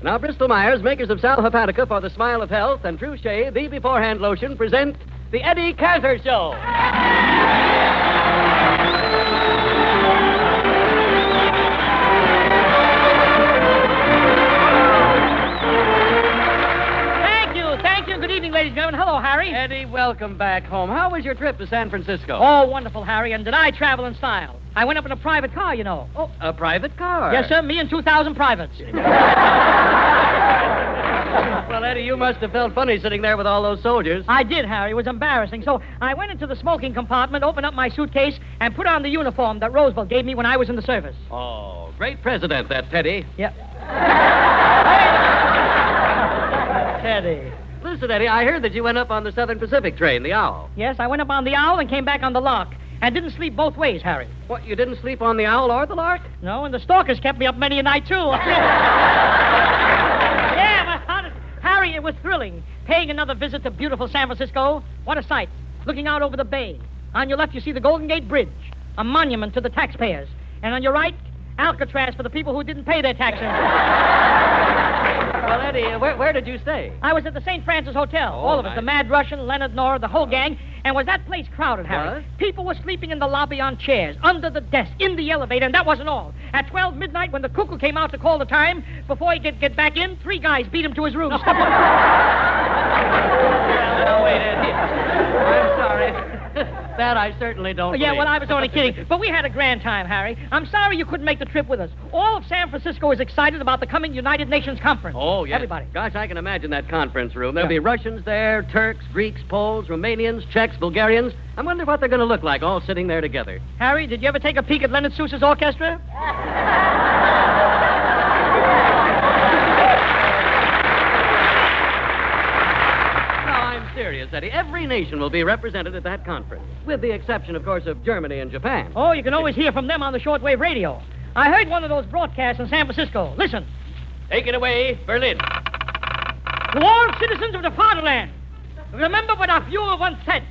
Now, Bristol Myers, makers of Sal Hepatica for the Smile of Health and True Shave, the Beforehand Lotion, present the Eddie Cantor Show. Thank you. Good evening, ladies and gentlemen. Hello, Harry. Eddie, welcome back home. How was your trip to San Francisco? Oh, wonderful, Harry. And did I travel in style? I went up in a private car, you know. Oh, a private car? Yes, sir. Me and 2,000 privates. Well, Eddie, you must have felt funny sitting there with all those soldiers. I did, Harry. It was embarrassing. So I went into the smoking compartment, opened up my suitcase, and put on the uniform that Roosevelt gave me when I was in the service. Oh, great president, that Teddy. Yep. Teddy. Listen, Eddie, I heard that you went up on the Southern Pacific train, the Owl. Yes, I went up on the Owl and came back on the Lark. And didn't sleep both ways, Harry. What, you didn't sleep on the Owl or the Lark? No, and the stalkers kept me up many a night, too. Yeah, but honest, Harry, it was thrilling. Paying another visit to beautiful San Francisco. What a sight. Looking out over the bay. On your left, you see the Golden Gate Bridge, a monument to the taxpayers. And on your right, Alcatraz for the people who didn't pay their taxes. Well, Eddie, where did you stay? I was at the St. Francis Hotel. Oh, all of nice. us, the Mad Russian, Leonard Nora, the whole gang. And was that place crowded, Harry? What? People were sleeping in the lobby on chairs, under the desk, in the elevator, and that wasn't all. At 12 midnight, when the cuckoo came out to call the time, before he could get back in, 3 guys beat him to his room. Now, wait, Eddie. I'm sorry. That I certainly don't Yeah, believe. well, I was only kidding. But we had a grand time, Harry. I'm sorry you couldn't make the trip with us. All of San Francisco is excited about the coming United Nations conference. Oh, yes. Everybody. Gosh, I can imagine that conference room. There'll Yeah. be Russians there, Turks, Greeks, Poles, Romanians, Czechs, Bulgarians. I wonder what they're going to look like all sitting there together. Harry, did you ever take a peek at Leonard Seuss's orchestra? Serious, Eddie. Every nation will be represented at that conference, with the exception, of course, of Germany and Japan. Oh, you can always hear from them on the shortwave radio. I heard one of those broadcasts in San Francisco. Listen. Take it away, Berlin. To all citizens of the fatherland, remember what our Fuhrer once said.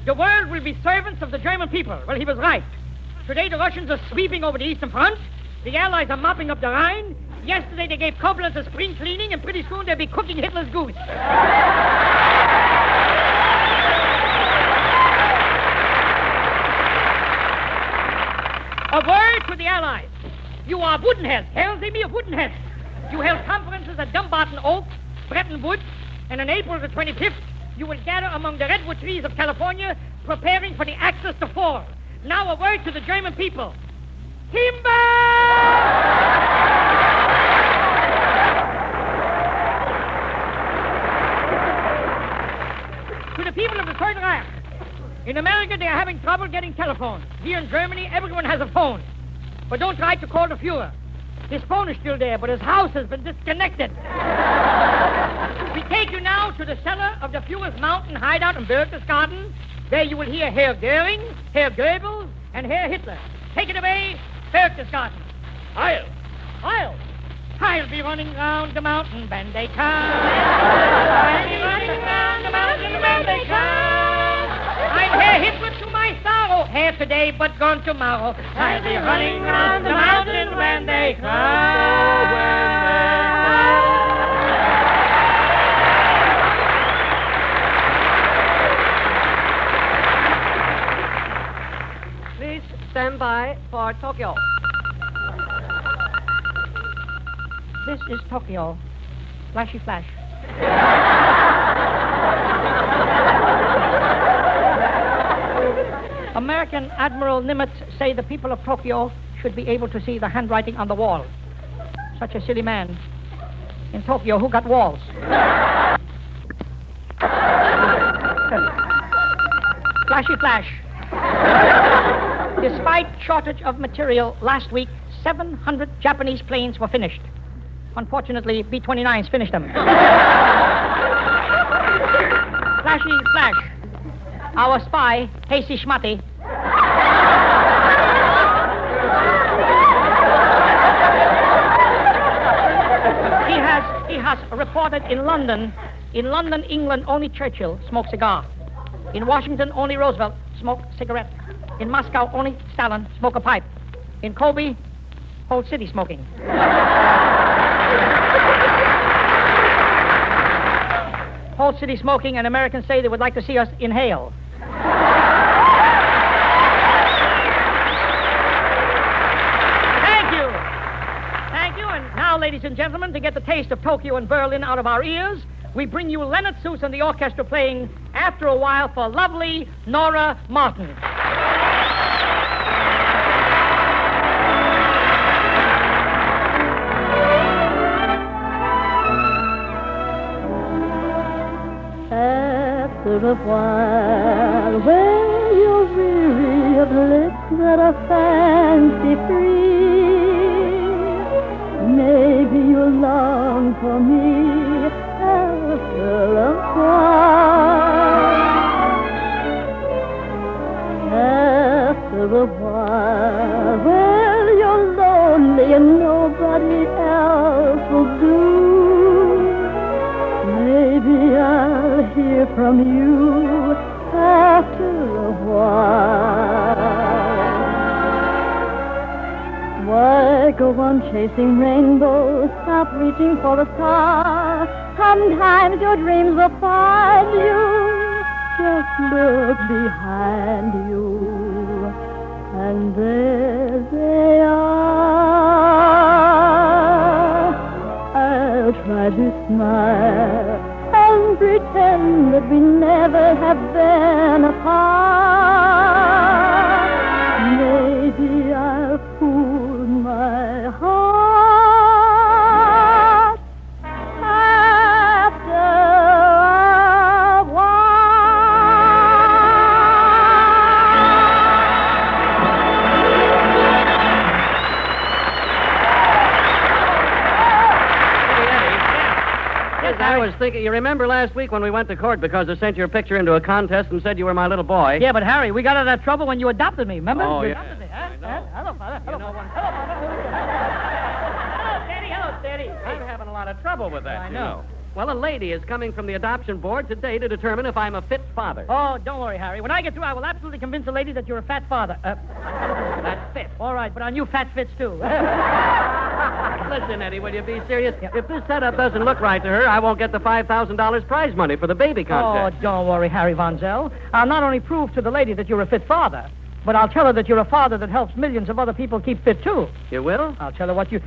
The world will be servants of the German people. Well, he was right. Today, the Russians are sweeping over the Eastern Front. The Allies are mopping up the Rhine. Yesterday, they gave Koblenz a spring cleaning, and pretty soon they'll be cooking Hitler's goose. A word to the Allies. You are woodenheads. Hell, they be of woodenheads. You held conferences at Dumbarton Oak, Bretton Woods, and on April the 25th, you will gather among the redwood trees of California, preparing for the Axis to fall. Now a word to the German people. Timber! To the people of the Third Reich. In America, they are having trouble getting telephones. Here in Germany, everyone has a phone. But don't try to call the Fuhrer. His phone is still there, but his house has been disconnected. We take you now to the cellar of the Fuhrer's mountain hideout in Berchtesgaden. There you will hear Herr Goering, Herr Goebbels, and Herr Hitler. Take it away, Berchtesgaden. Heil! I'll be running round the mountain when they come. I'll be running round the mountain when they come. I'm Herr Hitler to my sorrow. Here today, but gone tomorrow. I'll be running round the mountain when they come. Please stand by for Tokyo. This is Tokyo. Flashy flash. American Admiral Nimitz say the people of Tokyo should be able to see the handwriting on the wall. Such a silly man. In Tokyo, who got walls? Flashy flash. Despite shortage of material, last week, 700 Japanese planes were finished. Unfortunately, B-29s finished them. Flashy flash. Our spy, Hasty Schmatty. He has reported in London, England, only Churchill smoked cigar. In Washington, only Roosevelt smoked cigarette. In Moscow, only Stalin smoked a pipe. In Kobe, whole city smoking. Coast City smoking, and Americans say they would like to see us inhale. Thank you. Thank you. And now, ladies and gentlemen, to get the taste of Tokyo and Berlin out of our ears, we bring you Leonard Seuss and the orchestra playing After a While for lovely Nora Martin. After a while, when you're weary of lips that are fancy-free, maybe you'll long for me after a while. After a while, well, you're lonely and nobody else will do. Maybe I'll hear from you after a while. Why go on chasing rainbows? Stop reaching for the star. Sometimes your dreams will find you. Just look behind you, and there they are. I'll try to smile and pretend that we never have been apart. Maybe I'll fool my heart after a I was thinking, you remember last week when we went to court because I sent your picture into a contest and said you were my little boy? Yeah, but Harry, we got out of that trouble when you adopted me, remember? Oh, You yeah. adopted me, huh? I know. Hello, Father. You know what? Hello, Daddy. Hello, Daddy. I'm having a lot of trouble with that, I you know. Well, a lady is coming from the adoption board today to determine if I'm a fit father. Oh, don't worry, Harry. When I get through, I will absolutely convince the lady that you're a fat father. That's fit. All right, but our new fat fits, too. Listen, Eddie, will you be serious? Yeah. If this setup doesn't look right to her, I won't get the $5,000 prize money for the baby Oh, contest. don't worry, Harry Von Zell. I'll not only prove to the lady that you're a fit father, but I'll tell her that you're a father that helps millions of other people keep fit, too. You will? I'll tell her what you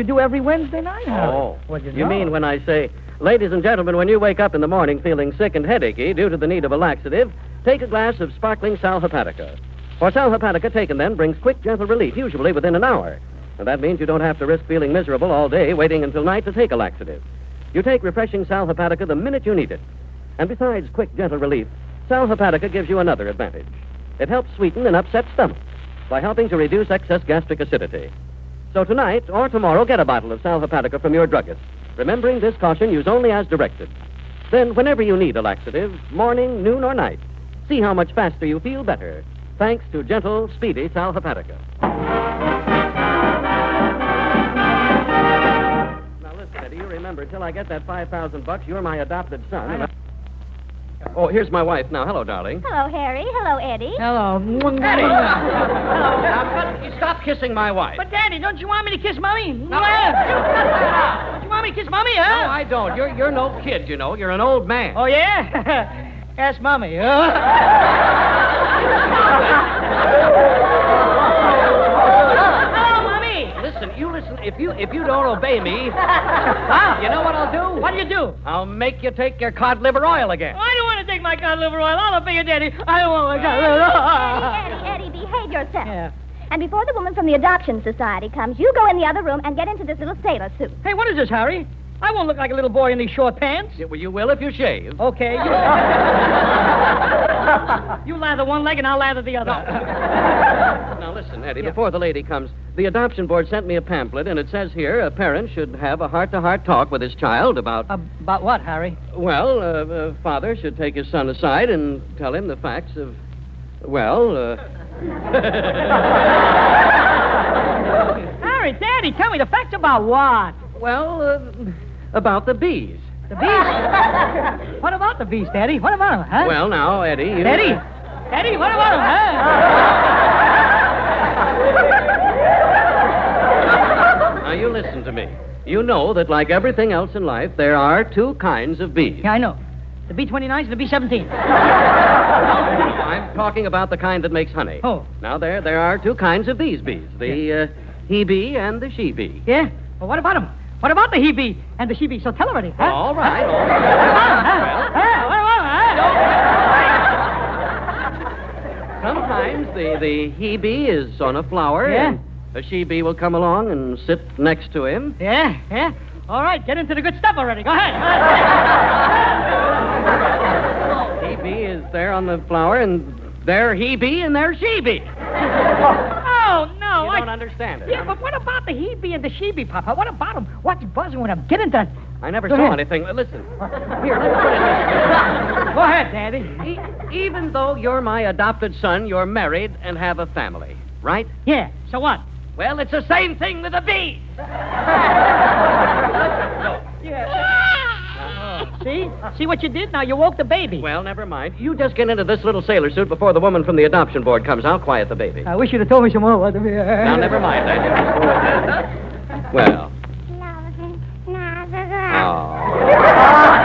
do every Wednesday night, Harry. Oh. What You know. mean when I say, ladies and gentlemen, when you wake up in the morning feeling sick and headachy due to the need of a laxative, take a glass of sparkling sal hepatica. For sal hepatica taken then brings quick, gentle relief, usually within an hour. And that means you don't have to risk feeling miserable all day waiting until night to take a laxative. You take refreshing sal hepatica the minute you need it. And besides quick, gentle relief, sal hepatica gives you another advantage. It helps sweeten an upset stomach by helping to reduce excess gastric acidity. So tonight or tomorrow, get a bottle of sal hepatica from your druggist. Remembering this caution, use only as directed. Then, whenever you need a laxative, morning, noon, or night, see how much faster you feel better, thanks to gentle, speedy sal hepatica. Now listen, Eddie, you remember, till I get that $5,000, you're my adopted son. I know. Oh, here's my wife now. Hello, darling. Hello, Harry. Hello, Eddie. Hello. Eddie! Now, stop kissing my wife. But, Daddy, don't you want me to kiss Mommy? No. Don't you want me to kiss Mommy, huh? No, I don't. You're no kid, you know. You're an old man. Oh, yeah? Ask Mommy. Hello, Mommy. Listen. If you don't obey me, you know what I'll do? What do you do? I'll make you take your cod liver oil again. I don't want to take my cod liver oil. I'll obey you, Daddy. I don't want my cod liver oil. Eddie, behave yourself. Yeah. And before the woman from the Adoption Society comes, you go in the other room and get into this little sailor suit. Hey, what is this, Harry? I won't look like a little boy in these short pants. Yeah, well, you will if you shave. Okay. You lather one leg and I'll lather the other. Now, listen, Eddie, Yeah. before the lady comes, the adoption board sent me a pamphlet, and it says here a parent should have a heart-to-heart talk with his child about... About what, Harry? Well, a father should take his son aside and tell him the facts of... Well, Harry, Daddy, tell me the facts about what? Well, about the bees. The bees? What about the bees, Daddy? What about them, huh? Well, now, Eddie, you... Daddy? Daddy, what about them, huh? Now, you listen to me. You know that, like everything else in life, there are two kinds of bees. Yeah, I know. The B-29s and the B-17. I'm talking about the kind that makes honey. Oh. Now, there are two kinds of these bees. The he-bee and the she-bee. Yeah? Well, what about them? What about the he-bee and the she-bee? So tell already. Huh? All right. Sometimes the he-bee is on a flower, Yeah. and a she-bee will come along and sit next to him. Yeah? All right, get into the good stuff already. Go ahead. He-bee is there on the flower, and there he-bee and there she-bee. Oh, no. You don't understand it. Yeah, huh? but what about the he-bee and the she-bee, Papa? What about them? What's buzzing with them? Get into that. I never Go saw ahead. anything. Listen. Here, let's put it this way. Go ahead, Daddy. Even though you're my adopted son, you're married and have a family, right? Yeah, so what? Well, it's the same thing with the bees. See what you did? Now you woke the baby. Well, never mind. You just get into this little sailor suit before the woman from the adoption board comes. I'll quiet the baby. I wish you'd have told me some more. Now, never mind. Well. Oh.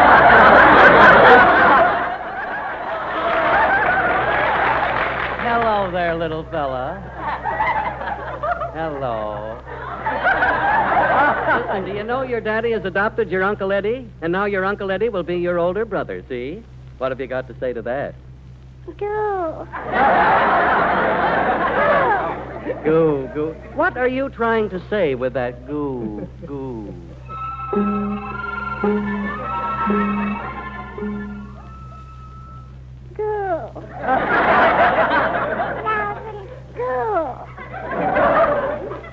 Hello there, little fella. Hello. Listen, do you know your daddy has adopted your Uncle Eddie? And now your Uncle Eddie will be your older brother, see? What have you got to say to that? Go. Goo, goo. What are you trying to say with that goo, goo? Go. Go.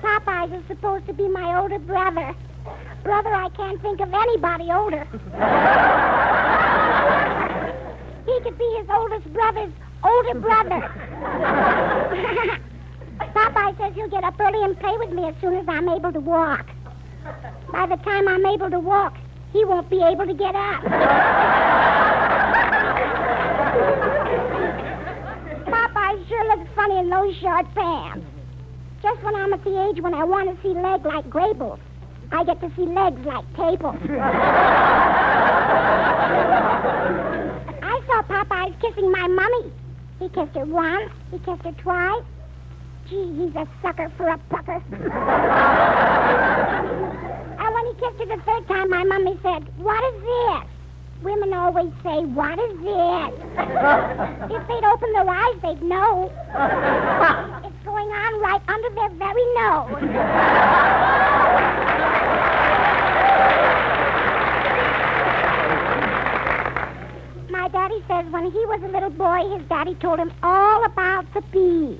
Popeyes is supposed to be my older brother. Brother, I can't think of anybody older. He could be his oldest brother's older brother. Popeye says he'll get up early and play with me as soon as I'm able to walk. By the time I'm able to walk, he won't be able to get up. Popeye sure looks funny in those short pants. Just when I'm at the age when I want to see legs like Grable's, I get to see legs like tables. I saw Popeyes kissing my mummy. He kissed her once, he kissed her twice. Gee, he's a sucker for a pucker. And when he kissed her the third time, my mummy said, "What is this?" Women always say, "What is this?" If they'd open their eyes, they'd know. It's going on right under their very nose. My daddy says when he was a little boy, his daddy told him all about the bee.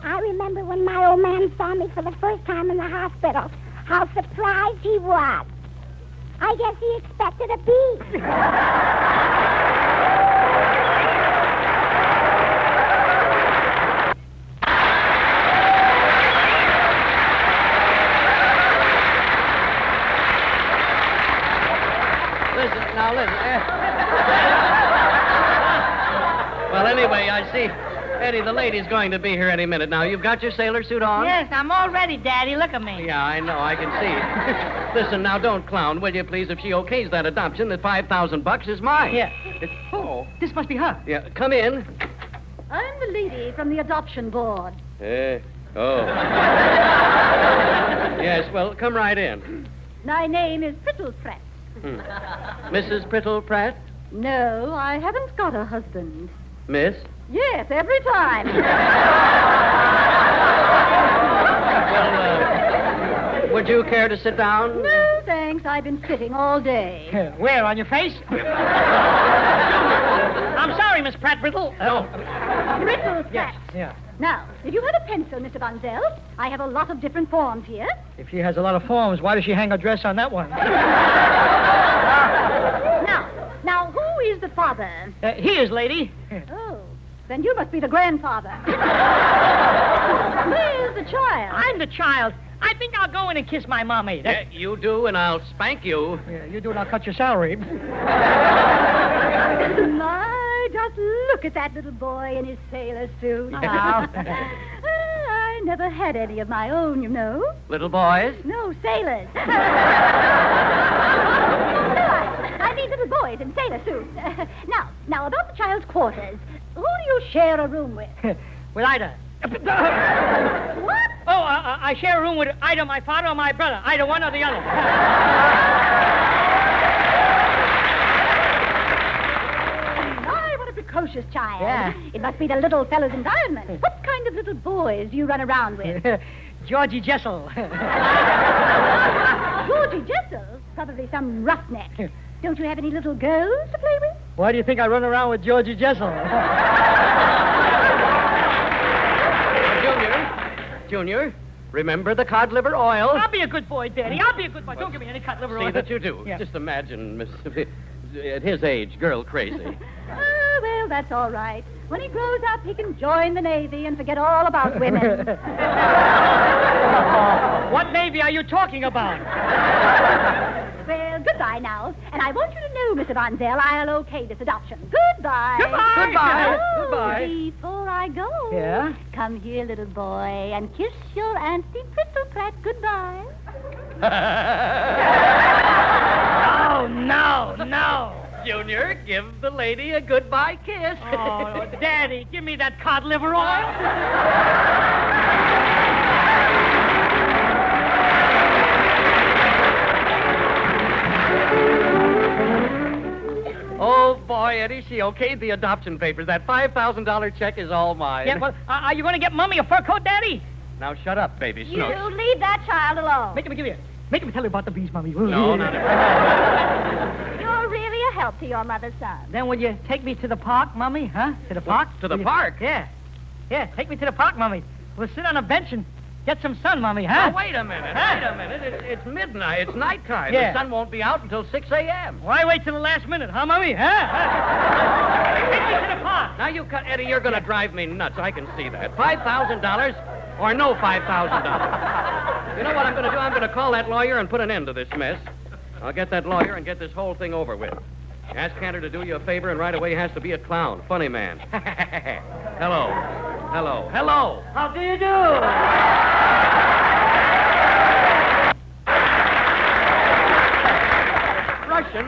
I remember when my old man saw me for the first time in the hospital, how surprised he was. I guess he expected a bee. Listen. Well, anyway, I see, Eddie, the lady's going to be here any minute now. You've got your sailor suit on? Yes, I'm all ready, Daddy. Look at me. Yeah, I know. I can see. Listen, now, don't clown, will you, please? If she okays that adoption, that $5,000 is mine. Yeah. Oh. This must be her. Yeah, come in. I'm the lady from the adoption board. Oh. Yes, well, come right in. My name is Prittle Pratt. Mrs. Prittle Pratt? No, I haven't got a husband. Miss? Yes, every time. Well, would you care to sit down? No, thanks. I've been sitting all day. Where, on your face? I'm sorry, Miss Pratt Brittle. Prittle Pratt. Yeah. Now, if you had a pencil, Mr. Von Zell, I have a lot of different forms here. If she has a lot of forms, why does she hang her dress on that one? Now, who is the father? He is, lady. Oh, then you must be the grandfather. Where's the child? I'm the child. I think I'll go in and kiss my mommy. Yeah, you do, and I'll spank you. Yeah, you do, and I'll cut your salary. My, just look at that little boy in his sailor suit. I never had any of my own, you know. Little boys? No, sailors. I mean little boys. boys in sailor suits. Now, about the child's quarters. Who do you share a room with? With Ida. What? Oh, I share a room with either my father or my brother. Either one or the other. My, what a precocious child. Yeah. It must be the little fellow's environment. What kind of little boys do you run around with? Georgie Jessel. Georgie Jessel? Probably some roughneck. Don't you have any little girls to play with? Why do you think I run around with Georgie Jessel? Junior, remember the cod liver oil? I'll be a good boy, Daddy. I'll be a good boy. Don't give me any cut liver oil. See that you do. Yeah. Just imagine, Miss... At his age, girl crazy. Oh, well, that's all right. When he grows up, he can join the Navy and forget all about women. What Navy are you talking about? Well, goodbye now. And I want you to know, Mr. Vonzell, I'll okay this adoption. Goodbye. Goodbye. Goodbye. Oh, Goodbye. Before I go, Yeah? come here, little boy, and kiss your Auntie Bristlecrat goodbye. No. Junior, give the lady a goodbye kiss. Oh, Daddy, give me that cod liver oil. Oh, boy, Eddie, she okayed the adoption papers. That $5,000 check is all mine. Yeah, well, are you going to get Mommy a fur coat, Daddy? Now shut up, baby You Snooks. leave that child alone. Make him tell you about the bees, Mommy. No, not You're really a help to your mother's son. Then will you take me to the park, Mommy? Huh? To the park? to the Will you- park? Yeah. Yeah, take me to the park, Mommy. We'll sit on a bench and get some sun, Mommy, huh? Now, wait a minute. Huh? Wait a minute. It's midnight. It's nighttime. Yeah. The sun won't be out until 6 a.m. Why wait till the last minute, huh, Mommy? Huh? Take me to the park. Now, Eddie, you're going to drive me nuts. I can see that. $5,000 or no $5,000. You know what I'm going to do? I'm going to call that lawyer and put an end to this mess. I'll get that lawyer and get this whole thing over with. Ask Cantor to do you a favor, and right away he has to be a clown. Funny man. Hello. How do you do? Russian,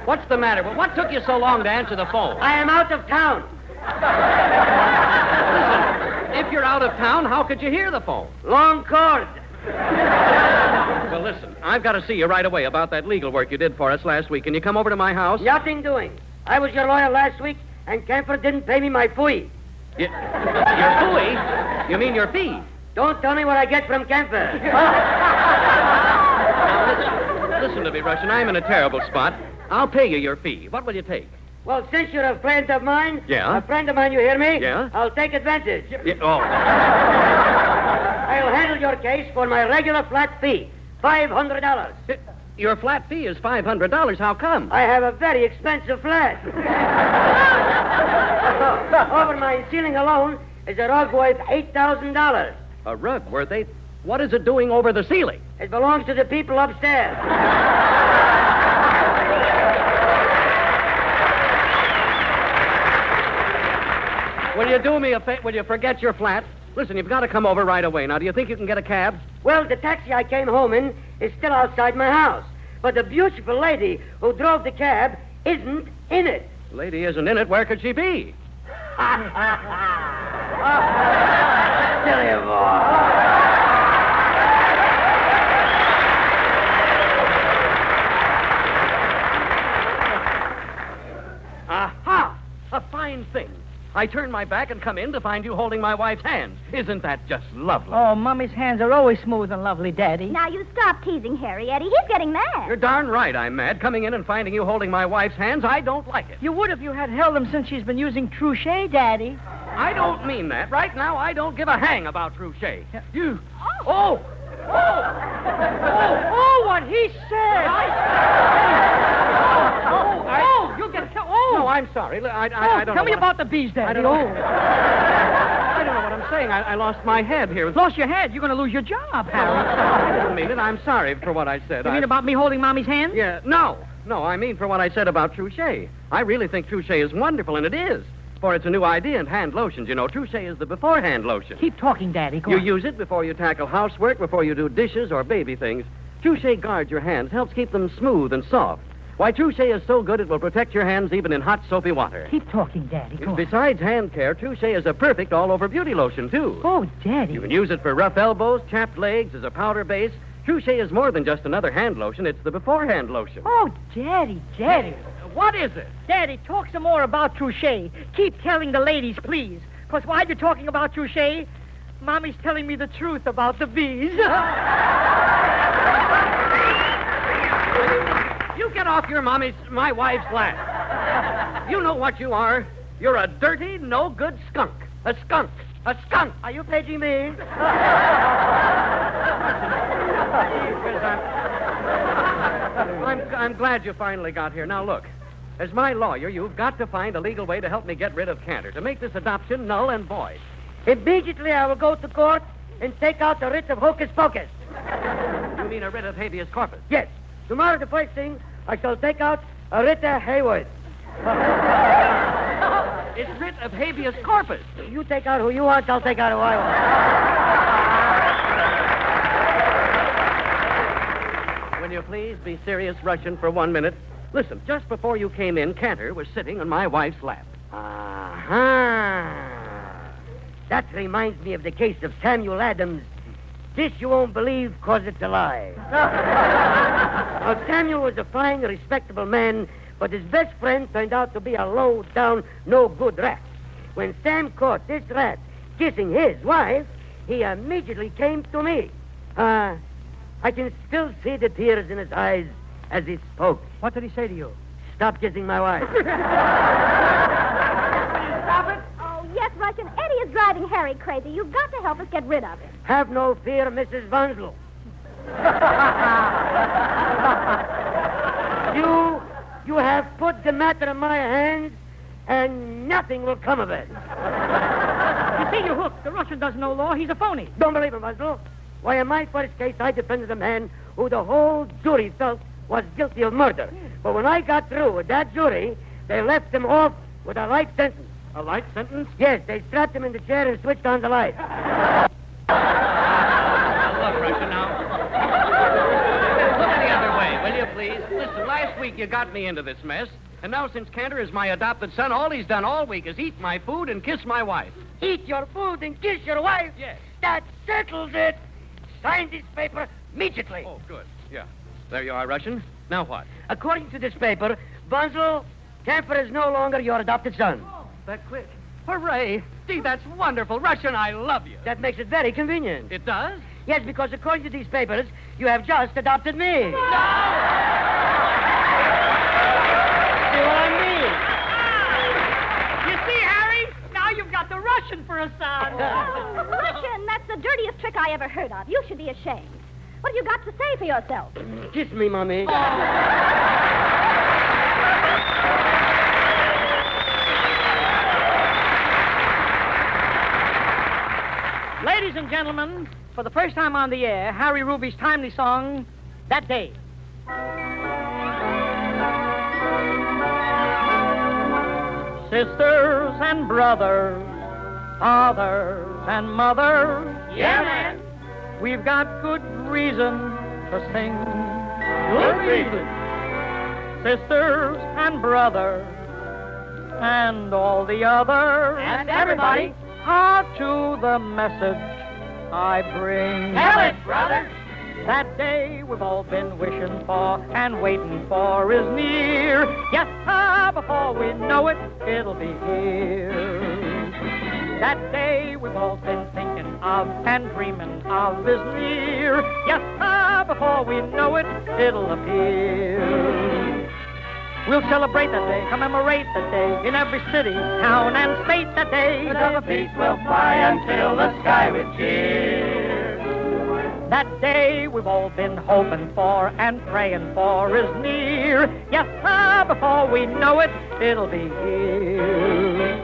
what's the matter? Well, what took you so long to answer the phone? I am out of town. Listen, if you're out of town, how could you hear the phone? Long cord. Well, listen, I've got to see you right away about that legal work you did for us last week. Can you come over to my house? Nothing doing. I was your lawyer last week, and Cantor didn't pay me my fee. Your fee? You mean your fee? Don't tell me what I get from Cantor. Listen to me, Russian. I'm in a terrible spot. I'll pay you your fee. What will you take? Well, since you're a friend of mine, Yeah? a friend of mine, you hear me? Yeah? I'll take advantage. Oh. I'll handle your case for my regular flat fee, $500. Your flat fee is $500. How come? I have a very expensive flat. Over my ceiling alone is a rug worth $8,000. A rug, were they? What is it doing over the ceiling? It belongs to the people upstairs. Will you do me a favor? Will you forget your flat? Listen, you've got to come over right away. Now, do you think you can get a cab? Well, the taxi I came home in is still outside my house. But the beautiful lady who drove the cab isn't in it. The lady isn't in it. Where could she be? Silly boy. Aha! A fine thing. I turn my back and come in to find you holding my wife's hands. Isn't that just lovely? Oh, Mommy's hands are always smooth and lovely, Daddy. Now, you stop teasing Harry, Eddie. He's getting mad. You're darn right I'm mad. Coming in and finding you holding my wife's hands, I don't like it. You would if you had held them since she's been using Trouchet, Daddy. I don't mean that. Right now, I don't give a hang about Trouchet. Yeah. You... Oh, what he said. You get... No, I'm sorry. I don't tell know me what- about the bees, Daddy. I don't know. I don't know what I'm saying. I lost my head here. Lost your head. You're going to lose your job, Harry. I didn't mean it. I'm sorry for what I said. You mean about me holding Mommy's hand? Yeah, no, I mean for what I said about Trouchet. I really think Trouchet is wonderful, and it is. For it's a new idea in hand lotions. You know, Trouchet is the beforehand lotion. Keep talking, Daddy. Go You on. use it before you tackle housework, before you do dishes or baby things. Trouchet guards your hands, helps keep them smooth and soft. Why, Touché is so good it will protect your hands even in hot, soapy water. Keep talking, Daddy. Go on. Besides hand care, Touché is a perfect all-over beauty lotion, too. Oh, Daddy. You can use it for rough elbows, chapped legs, as a powder base. Touché is more than just another hand lotion. It's the beforehand lotion. Oh, Daddy. What is it? Daddy, talk some more about Touché. Keep telling the ladies, please. Because while you're talking about Touché, Mommy's telling me the truth about the bees. You get off my wife's lap. You know what you are. You're a dirty, no-good skunk. A skunk. Are you paging me? I'm glad you finally got here. Now, look. As my lawyer, you've got to find a legal way to help me get rid of Cantor, to make this adoption null and void. Immediately I will go to court and take out the writ of hocus pocus. You mean a writ of habeas corpus? Yes. Tomorrow, the first thing, I shall take out a writ of Haywood. It's writ of habeas corpus. You take out who you want, I'll take out who I want. Will you please be serious, Russian, for 1 minute? Listen, just before you came in, Cantor was sitting on my wife's lap. That reminds me of the case of Samuel Adams. This you won't believe, 'cause it's a lie. Now, Samuel was a fine, respectable man, but his best friend turned out to be a low-down, no-good rat. When Sam caught this rat kissing his wife, he immediately came to me. I can still see the tears in his eyes as he spoke. What did he say to you? Stop kissing my wife. Stop it. Oh, yes, Russian. Eddie is driving Harry crazy. You've got to help us get rid of him. Have no fear, Mrs. Vanslow. You have put the matter in my hands, and nothing will come of it. You see, you're hooked. The Russian doesn't know law. He's a phony. Don't believe him, Vanslow. Why, in my first case, I defended a man who the whole jury felt was guilty of murder. But when I got through with that jury, they left him off with a life sentence. A life sentence? Yes, they strapped him in the chair and switched on the light. Look, Russian, now. Look the other way, will you, please? Listen, last week you got me into this mess, and now since Cantor is my adopted son, all he's done all week is eat my food and kiss my wife. Eat your food and kiss your wife? Yes. That settles it. Sign this paper immediately. Oh, good. Yeah. There you are, Russian. Now what? According to this paper, Bunzel, Cantor is no longer your adopted son. Oh, that quick. Hooray. Gee, that's wonderful. Russian, I love you. That makes it very convenient. It does? Yes, because according to these papers, you have just adopted me. No! See what I mean? You see, Harry? Now you've got the Russian for a son. Oh, Russian, that's the dirtiest trick I ever heard of. You should be ashamed. What have you got to say for yourself? Kiss me, Mommy. Ladies and gentlemen, for the first time on the air, Harry Ruby's timely song, That Day. Sisters and brothers, fathers and mothers. Yeah, man. We've got good reason to sing. Good reason. Sisters and brothers and all the others. And everybody. Heart to the message I bring. Tell it, brother. That day we've all been wishing for and waiting for is near. Yes, sir, before we know it, it'll be here. That day we've all been thinking of and dreaming of is near. Yes, sir, before we know it, it'll appear. We'll celebrate that day, commemorate that day in every city, town, and state that day. The beat will fly until the sky will cheer. That day we've all been hoping for and praying for is near. Yes, sir, before we know it, it'll be here.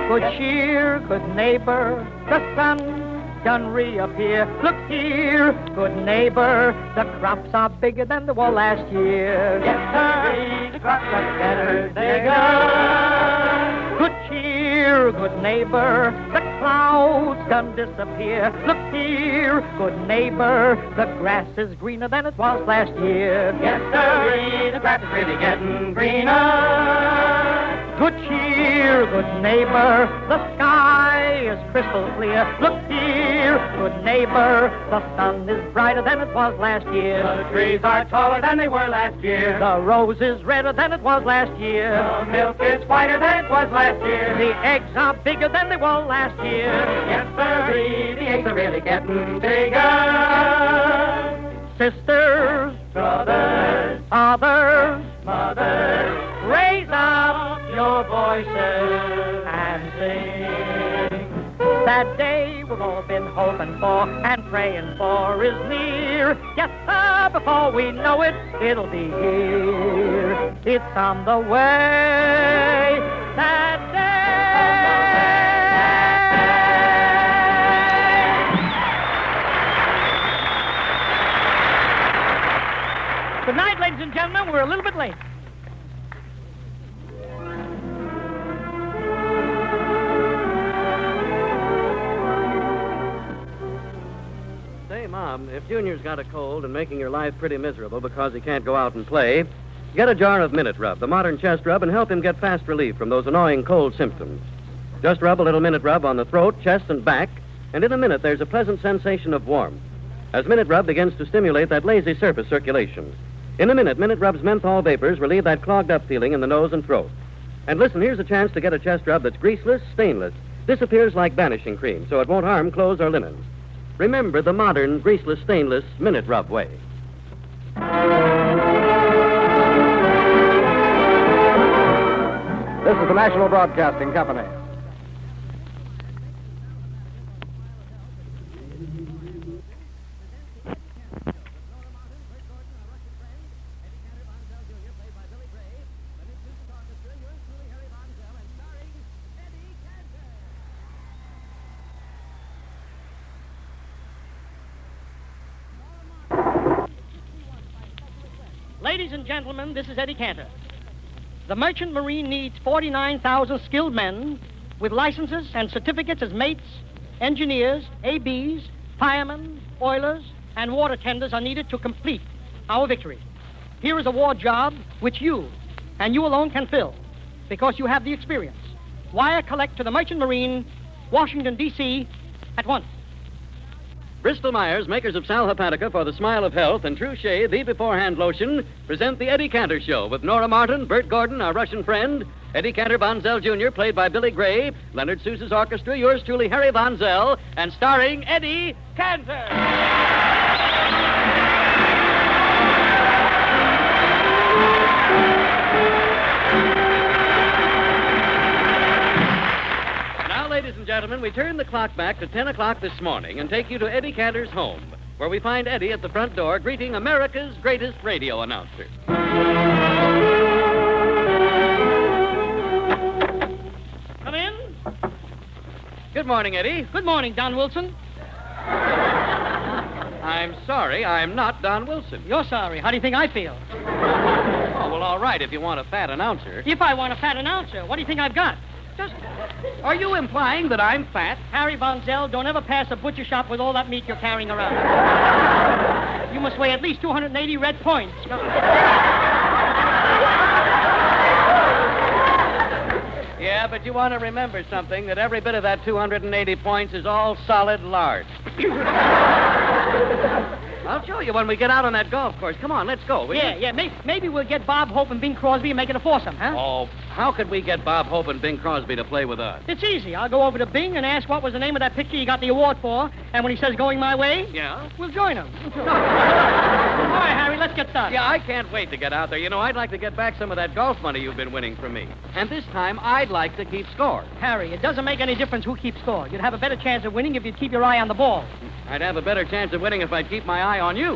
Good cheer, good neighbor, the sun done reappear. Look here, good neighbor, the crops are bigger than they were last year. Yes, sir, the crops are better, they're good. Good cheer, good neighbor, the clouds done disappear. Look here, good neighbor, the grass is greener than it was last year. Yes, sir, the grass is really getting greener. Good cheer, good neighbor, the sky is crystal clear. Look here, good neighbor, the sun is brighter than it was last year. The trees are taller than they were last year. The rose is redder than it was last year. The milk is whiter than it was last year. The eggs are bigger than they were last year. Yes, sir, the eggs are really getting bigger. Sisters, Brothers, fathers, mothers, raise up your voices and sing. That day we've all been hoping for and praying for is near. Yes, sir, before we know it, it'll be here. It's on the way. That day. Good night, ladies and gentlemen. We're a little bit late. Say, Mom, if Junior's got a cold and making your life pretty miserable because he can't go out and play, get a jar of Minute Rub, the modern chest rub, and help him get fast relief from those annoying cold symptoms. Just rub a little Minute Rub on the throat, chest, and back, and in a minute there's a pleasant sensation of warmth as Minute Rub begins to stimulate that lazy surface circulation. In a minute, Minute Rub's menthol vapors relieve that clogged-up feeling in the nose and throat. And listen, here's a chance to get a chest rub that's greaseless, stainless, disappears like vanishing cream, so it won't harm clothes or linen. Remember the modern, greaseless, stainless Minute Rub way. This is the National Broadcasting Company. Ladies and gentlemen, this is Eddie Cantor. The Merchant Marine needs 49,000 skilled men with licenses and certificates as mates, engineers, ABs, firemen, oilers, and water tenders are needed to complete our victory. Here is a war job which you, and you alone, can fill because you have the experience. Wire collect to the Merchant Marine, Washington, D.C., at once. Bristol Myers, makers of Sal Hepatica for the Smile of Health and True Shea, the Beforehand Lotion, present the Eddie Cantor Show with Nora Martin, Bert Gordon, our Russian friend, Eddie Cantor Von Zell Jr., played by Billy Gray, Leonard Sousa's orchestra, yours truly, Harry Von Zell, and starring Eddie Cantor. Ladies and gentlemen, we turn the clock back to 10 o'clock this morning and take you to Eddie Cantor's home, where we find Eddie at the front door greeting America's greatest radio announcer. Come in. Good morning, Eddie. Good morning, Don Wilson. I'm sorry, I'm not Don Wilson. You're sorry. How do you think I feel? Oh, well, all right, if you want a fat announcer. If I want a fat announcer, what do you think I've got? Are you implying that I'm fat? Harry Von Zell, don't ever pass a butcher shop with all that meat you're carrying around. You must weigh at least 280 red points. Yeah, but you want to remember something, that every bit of that 280 points is all solid lard. I'll show you when we get out on that golf course. Come on, let's go. Yeah. Maybe we'll get Bob Hope and Bing Crosby and make it a foursome, huh? Oh, how could we get Bob Hope and Bing Crosby to play with us? It's easy. I'll go over to Bing and ask what was the name of that picture he got the award for, and when he says going my way, yeah, we'll join him. All right, Harry, let's get started. Yeah, I can't wait to get out there. You know, I'd like to get back some of that golf money you've been winning from me. And this time, I'd like to keep score. Harry, it doesn't make any difference who keeps score. You'd have a better chance of winning if you'd keep your eye on the ball. I'd have a better chance of winning if I'd keep my eye on you.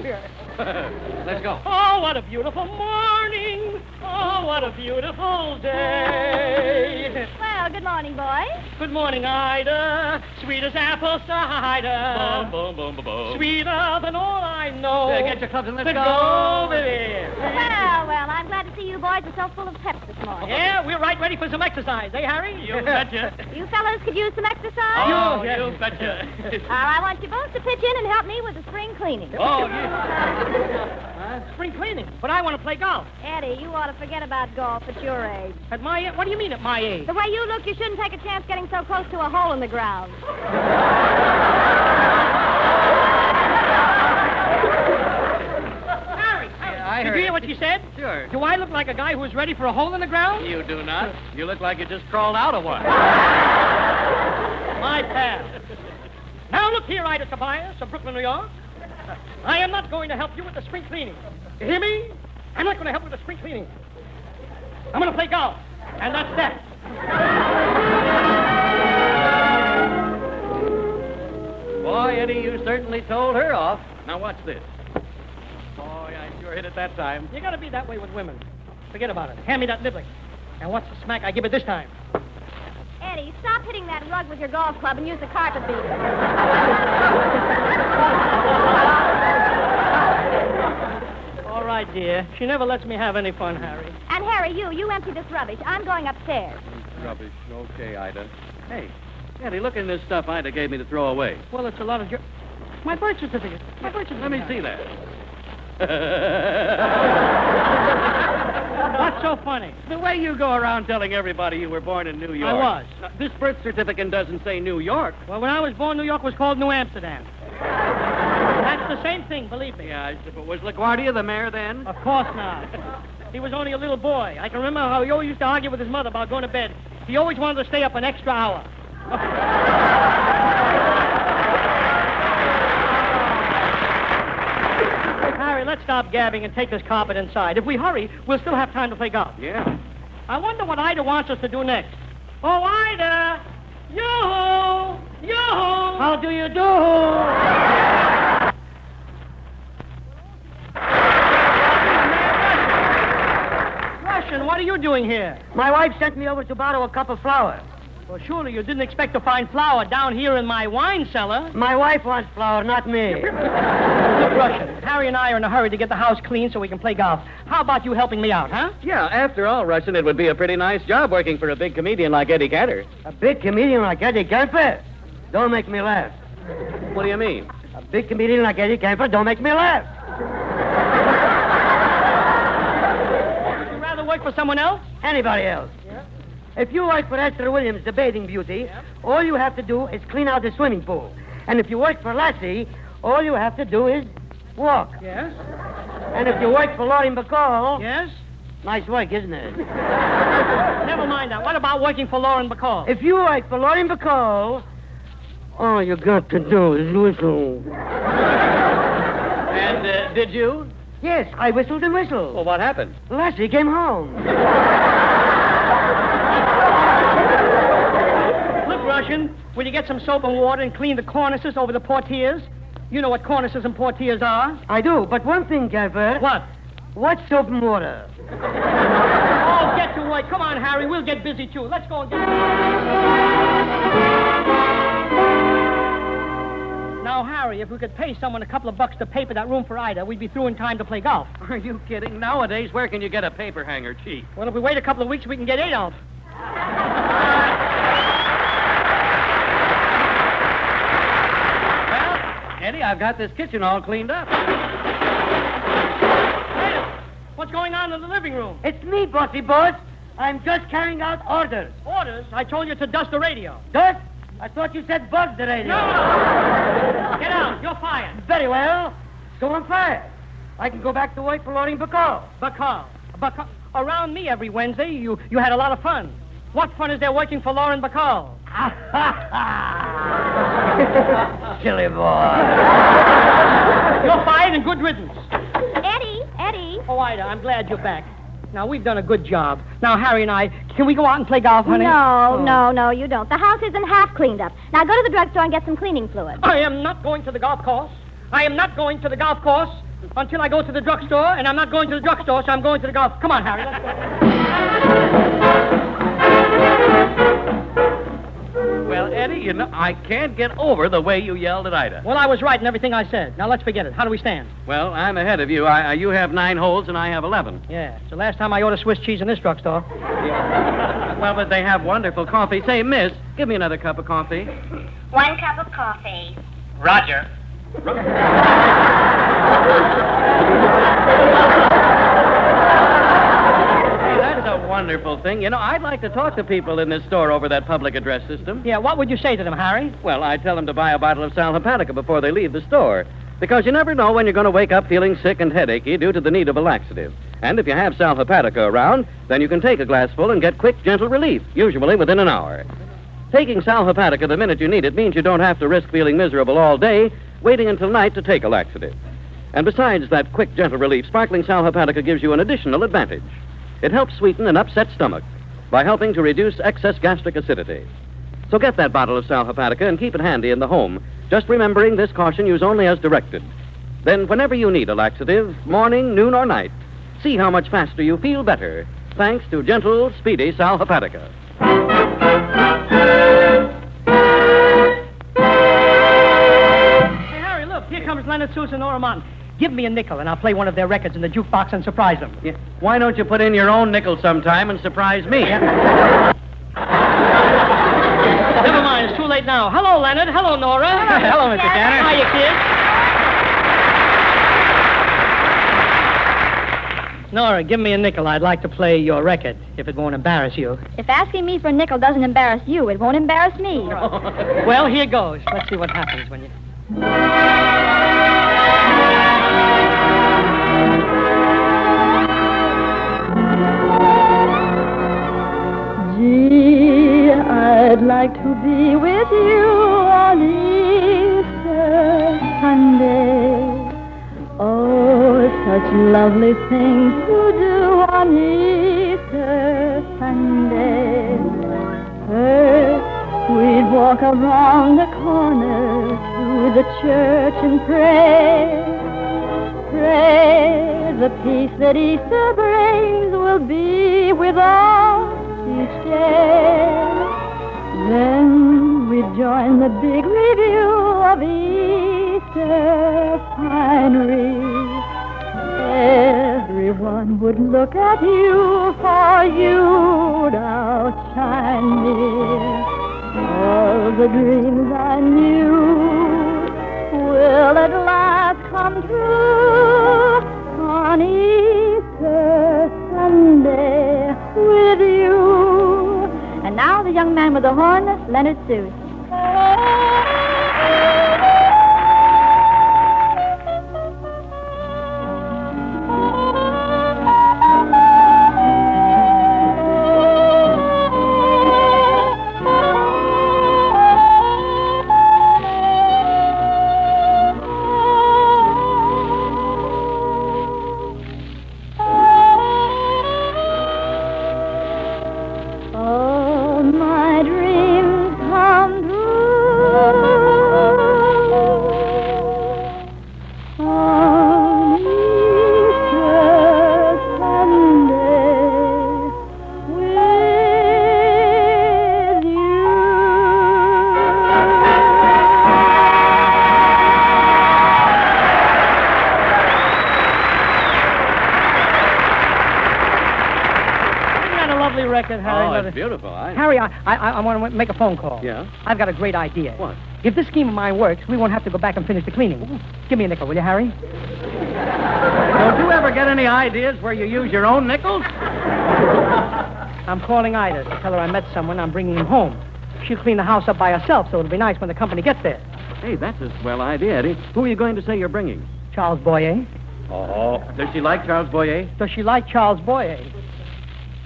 Let's go. Oh, what a beautiful morning. Oh, what a beautiful day. Well, good morning, boys. Good morning, Ida. Sweet as apple cider. Boom, boom, boom, boom, boom. Sweeter than all I know. Get your clubs and let's go, baby. Well, I'm glad to see you boys are so full of pep this morning. Yeah, we're right ready for some exercise, eh, Harry? You betcha. You fellas could use some exercise? Oh, yes. you betcha. I want you both to pitch in and help me with the spring cleaning. Oh, yeah. Spring cleaning. But I want to play golf. Eddie, you ought to forget about golf at your age. At my age? What do you mean at my age? The way you look, you shouldn't take a chance getting so close to a hole in the ground. Harry, did you hear what she said? Sure. Do I look like a guy who's ready for a hole in the ground? You do not. You look like you just crawled out of one. My pal. Now look here, Ida Tobias of Brooklyn, New York. I am not going to help you with the spring cleaning. You hear me? I'm not going to help with the spring cleaning. I'm going to play golf. And that's that. Boy, Eddie, you certainly told her off. Now watch this. Boy, I sure hit it that time. You got to be that way with women. Forget about it. Hand me that niblick. And what's the smack I give it this time? Eddie, stop hitting that rug with your golf club and use the carpet beater. All right, dear. She never lets me have any fun, Harry. And Harry, you empty this rubbish. I'm going upstairs. Rubbish. Okay, Ida. Hey, Eddie, look in this stuff Ida gave me to throw away. Well, it's a lot of... My birth certificate. My birth certificate. Let me see that. What's so funny? The way you go around telling everybody you were born in New York. I was. Now, this birth certificate doesn't say New York. Well, when I was born, New York was called New Amsterdam. That's the same thing, believe me. Yeah, but was LaGuardia the mayor then? Of course not. He was only a little boy. I can remember how he always used to argue with his mother about going to bed. He always wanted to stay up an extra hour. Harry, let's stop gabbing and take this carpet inside. If we hurry, we'll still have time to play golf. Yeah. I wonder what Ida wants us to do next. Oh, Ida! Yoo-hoo! Yoo-hoo! How do you do? Russian, what are you doing here? My wife sent me over to borrow a cup of flour. Well, surely you didn't expect to find flour down here in my wine cellar. My wife wants flour, not me. Look, Russian, Harry and I are in a hurry to get the house clean so we can play golf. How about you helping me out, huh? Yeah, after all, Russian, it would be a pretty nice job working for a big comedian like Eddie Cantor. A big comedian like Eddie Cantor? Don't make me laugh. What do you mean? A big comedian like Eddie Cantor, don't make me laugh. Would you rather work for someone else? Anybody else. Yeah. If you work for Esther Williams, the bathing beauty, all you have to do is clean out the swimming pool. And if you work for Lassie, all you have to do is walk. Yes? And if you work for Laurie Bacall, Yes? nice work, isn't it? Never mind that. What about working for Lauren Bacall? If you work for Laurie Bacall, all you got to do is whistle. And did you? Yes, I whistled and whistled. Well, what happened? Lassie came home. Look, Russian, will you get some soap and water and clean the cornices over the portieres? You know what cornices and portieres are. I do, but one thing, Cantor. What? What's soap and water? Oh, get to work. Come on, Harry. We'll get busy, too. Let's go and get... Now, Harry, if we could pay someone a couple of bucks to paper that room for Ida, we'd be through in time to play golf. Are you kidding? Nowadays, where can you get a paper hanger cheap? Well, if we wait a couple of weeks, we can get Adolf. Well, Eddie, I've got this kitchen all cleaned up. Adolf, what's going on in the living room? It's me, bossy boss. I'm just carrying out orders. Orders? I told you to dust the radio. Dust? I thought you said bug the radio. No! Get out. You're fired. Very well. So I'm fired. I can go back to work for Laurie Bacall. Bacall. Around me every Wednesday, you had a lot of fun. What fun is there working for Lauren Bacall? Silly boy. You're fired and good riddance. Eddie. Oh, Ida, I'm glad you're back. Now, we've done a good job. Now, Harry and I, can we go out and play golf, honey? No, you don't. The house isn't half cleaned up. Now go to the drugstore and get some cleaning fluid. I am not going to the golf course. I am not going to the golf course until I go to the drugstore, and I'm not going to the drugstore, so I'm going to the golf. Come on, Harry, let's go. Well, Eddie, you know, I can't get over the way you yelled at Ida. Well, I was right in everything I said. Now, let's forget it. How do we stand? Well, I'm ahead of you. You have 9 holes and I have 11. Yeah, it's the last time I ordered Swiss cheese in this drugstore. Well, but they have wonderful coffee. Say, miss, give me another cup of coffee. 1 cup of coffee. Roger. That's a wonderful thing. You know, I'd like to talk to people in this store over that public address system. Yeah, what would you say to them, Harry? Well, I'd tell them to buy a bottle of Sal Hepatica before they leave the store. Because you never know when you're going to wake up feeling sick and headachy due to the need of a laxative. And if you have Sal Hepatica around, then you can take a glassful and get quick, gentle relief, usually within an hour. Taking Sal Hepatica the minute you need it means you don't have to risk feeling miserable all day, waiting until night to take a laxative. And besides that quick, gentle relief, sparkling Sal Hepatica gives you an additional advantage. It helps sweeten an upset stomach by helping to reduce excess gastric acidity. So get that bottle of Sal Hepatica and keep it handy in the home, just remembering this caution: use only as directed. Then whenever you need a laxative, morning, noon, or night, see how much faster you feel better, thanks to gentle, speedy Sal Hepatica. Hey, Harry, look, here comes Leonard, Susan, and Nora Martin. Give me a nickel, and I'll play one of their records in the jukebox and surprise them. Yeah. Why don't you put in your own nickel sometime and surprise me? Never mind, it's too late now. Hello, Leonard. Hello, Nora. Hello, Mr. Cantor. Hiya, kids. Nora, give me a nickel. I'd like to play your record, if it won't embarrass you. If asking me for a nickel doesn't embarrass you, it won't embarrass me. Well, here goes. Let's see what happens when you... Gee, I'd like to be with you on Easter Sunday. Oh, such lovely things to do on Easter Sunday. First, we'd walk around the corner to the church and pray. Pray the peace that Easter brings will be with us each day. Then we'd join the big review of Easter finery. Everyone would look at you, for you'd outshine me. All the dreams I knew will at last come true on Easter Sunday with you. And now the young man with the horn, Leonard Seuss. All my dreams come true on Easter Sunday with you. Isn't that a lovely record, Harry? Oh, it's beautiful. Harry, I want to make a phone call. Yeah? I've got a great idea. What? If this scheme of mine works, we won't have to go back and finish the cleaning. Give me a nickel, will you, Harry? Don't you ever get any ideas where you use your own nickels? I'm calling Ida to tell her I met someone. I'm bringing him home. She'll clean the house up by herself, so it'll be nice when the company gets there. Hey, that's a swell idea, Eddie. Who are you going to say you're bringing? Charles Boyer. Oh. Does she like Charles Boyer? Does she like Charles Boyer?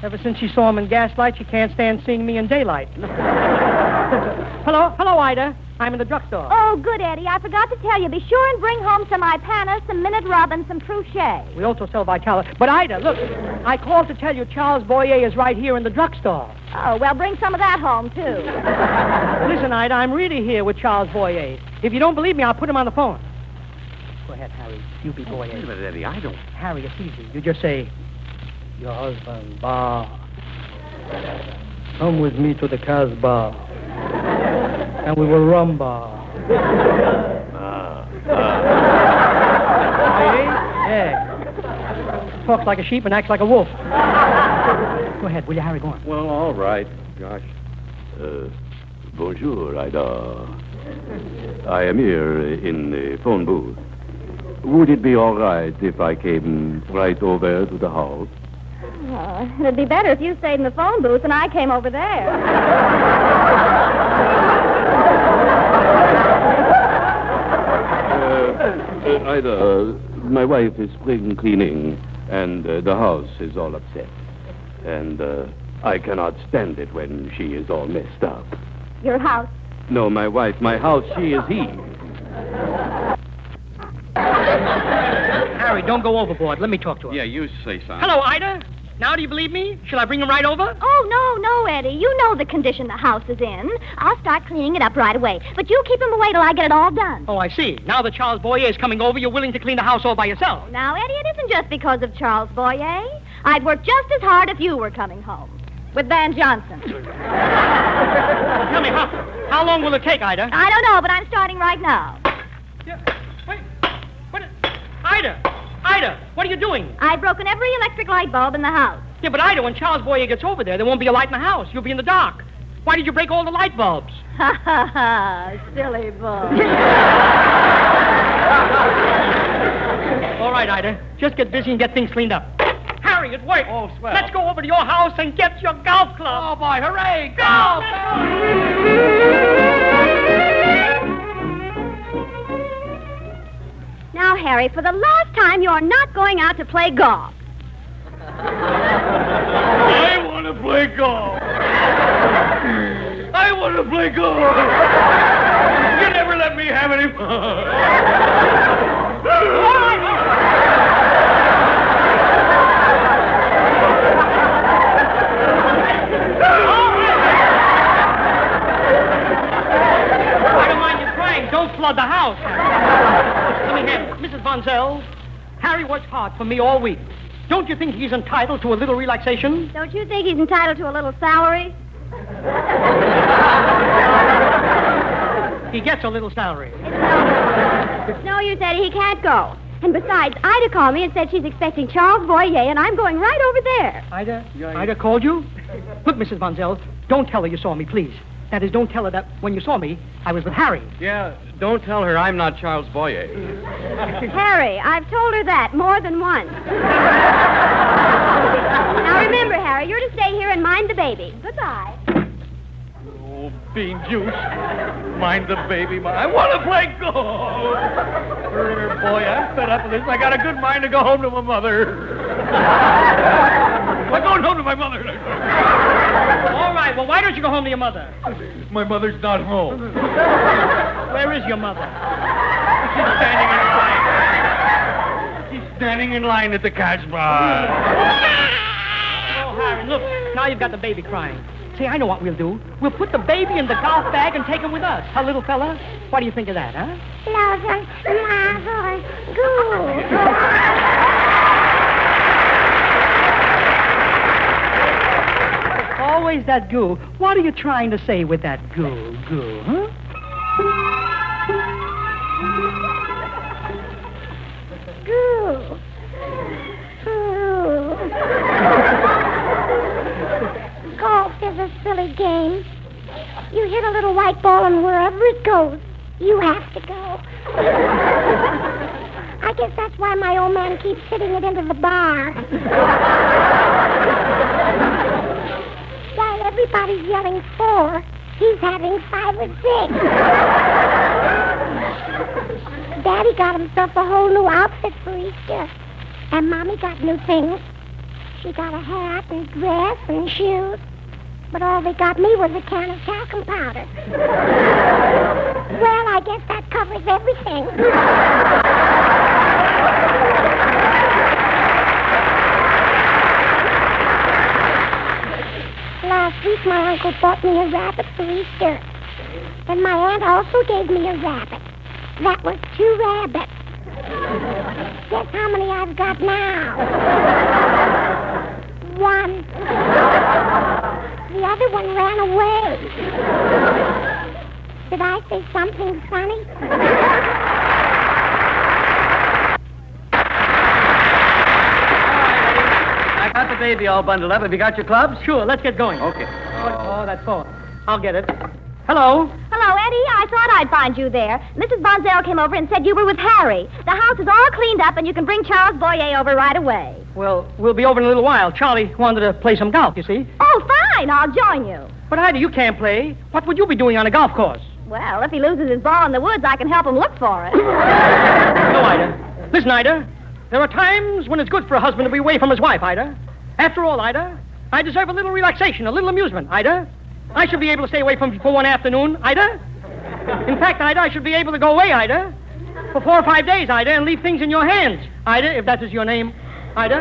Ever since she saw him in Gaslight, she can't stand seeing me in daylight. Hello, Ida. I'm in the drugstore. Oh, good, Eddie. I forgot to tell you. Be sure and bring home some Ipana, some Minute Rub, and some Trouchet. We also sell Vitala. But, Ida, look, I called to tell you Charles Boyer is right here in the drugstore. Oh, well, bring some of that home, too. Listen, Ida, I'm really here with Charles Boyer. If you don't believe me, I'll put him on the phone. Go ahead, Harry. You be Boyer. Wait a minute, Eddie. I don't. Harry, it's easy. You just say, your husband, Bar. Come with me to the Casbah. And we will rumba. Yeah. Talks like a sheep and acts like a wolf. Go ahead, will you, Harry? Go on. Well, all right, Josh. Bonjour, Ida. I am here in the phone booth. Would it be all right if I came right over to the house? It'd be better if you stayed in the phone booth and I came over there. Ida, my wife is spring cleaning, and the house is all upset. And I cannot stand it when she is all messed up. Your house. No, my wife, my house, she is he. Harry, don't go overboard. Let me talk to her. Yeah, you say something. Hello, Ida. Now do you believe me? Shall I bring him right over? Oh, no, Eddie. You know the condition the house is in. I'll start cleaning it up right away. But you keep him away till I get it all done. Oh, I see. Now that Charles Boyer is coming over, you're willing to clean the house all by yourself. Now, Eddie, it isn't just because of Charles Boyer. I'd work just as hard if you were coming home. With Van Johnson. Tell me, how long will it take, Ida? I don't know, but I'm starting right now. Yeah. Wait. Ida, what are you doing? I've broken every electric light bulb in the house. Yeah, but Ida, when Charles Boyer gets over there won't be a light in the house. You'll be in the dark. Why did you break all the light bulbs? Ha, ha, ha. Silly boy. All right, Ida. Just get busy and get things cleaned up. Harry, it worked. Oh, swell. Let's go over to your house and get your golf club. Oh, boy, hooray! Golf! Now, Harry, for the last time, you're not going out to play golf. I want to play golf. I want to play golf. You never let me have any fun. I don't mind you crying. Don't flood the house. Let me hear, Mrs. Von Zell. Harry works hard for me all week. Don't you think he's entitled to a little relaxation? Don't you think he's entitled to a little salary? He gets a little salary. It's no use, Eddie. He can't go. And besides, Ida called me and said she's expecting Charles Boyer, and I'm going right over there. Ida called you? Look, Mrs. Von Zell, don't tell her you saw me, please. That is, don't tell her that when you saw me, I was with Harry. Yeah, don't tell her I'm not Charles Boyer. Harry, I've told her that more than once. Now remember, Harry, you're to stay here and mind the baby. Goodbye. Oh, bean juice. Mind the baby. I want to play golf. Boy, I'm fed up with this. I got a good mind to go home to my mother. I'm going home to my mother. All right, well, why don't you go home to your mother? My mother's not home. Where is your mother? She's standing in line. She's standing in line at the cash bar. Oh, Harry, look, now you've got the baby crying. See, I know what we'll do. We'll put the baby in the golf bag and take him with us. Huh, little fella? What do you think of that, huh? Always that goo. What are you trying to say with that goo, huh? Goo. Golf is a silly game. You hit a little white ball, and wherever it goes, you have to go. I guess that's why my old man keeps hitting it into the bar. While everybody's yelling 4, he's having 5 or 6. Daddy got himself a whole new outfit for Easter. And Mommy got new things. She got a hat and dress and shoes. But all they got me was a can of talcum powder. Well, I guess that covers everything. Last week, my uncle bought me a rabbit for Easter. And my aunt also gave me a rabbit. That was 2 rabbits. Guess how many I've got now? 1. The other one ran away. Did I say something funny? I got the baby all bundled up. Have you got your clubs? Sure, let's get going. Okay. Oh, that phone. I'll get it. Hello? Hello, Eddie. I thought I'd find you there. Mrs. Bonzell came over and said you were with Harry. The house is all cleaned up, and you can bring Charles Boyer over right away. Well, we'll be over in a little while. Charlie wanted to play some golf, you see. Oh, fine. I'll join you. But, Ida, you can't play. What would you be doing on a golf course? Well, if he loses his ball in the woods, I can help him look for it. No, Ida. Listen, Ida. There are times when it's good for a husband to be away from his wife, Ida. After all, Ida, I deserve a little relaxation, a little amusement, Ida. I should be able to stay away from you for one afternoon, Ida. In fact, Ida, I should be able to go away, Ida, for 4 or 5 days, Ida, and leave things in your hands. Ida, if that is your name, Ida.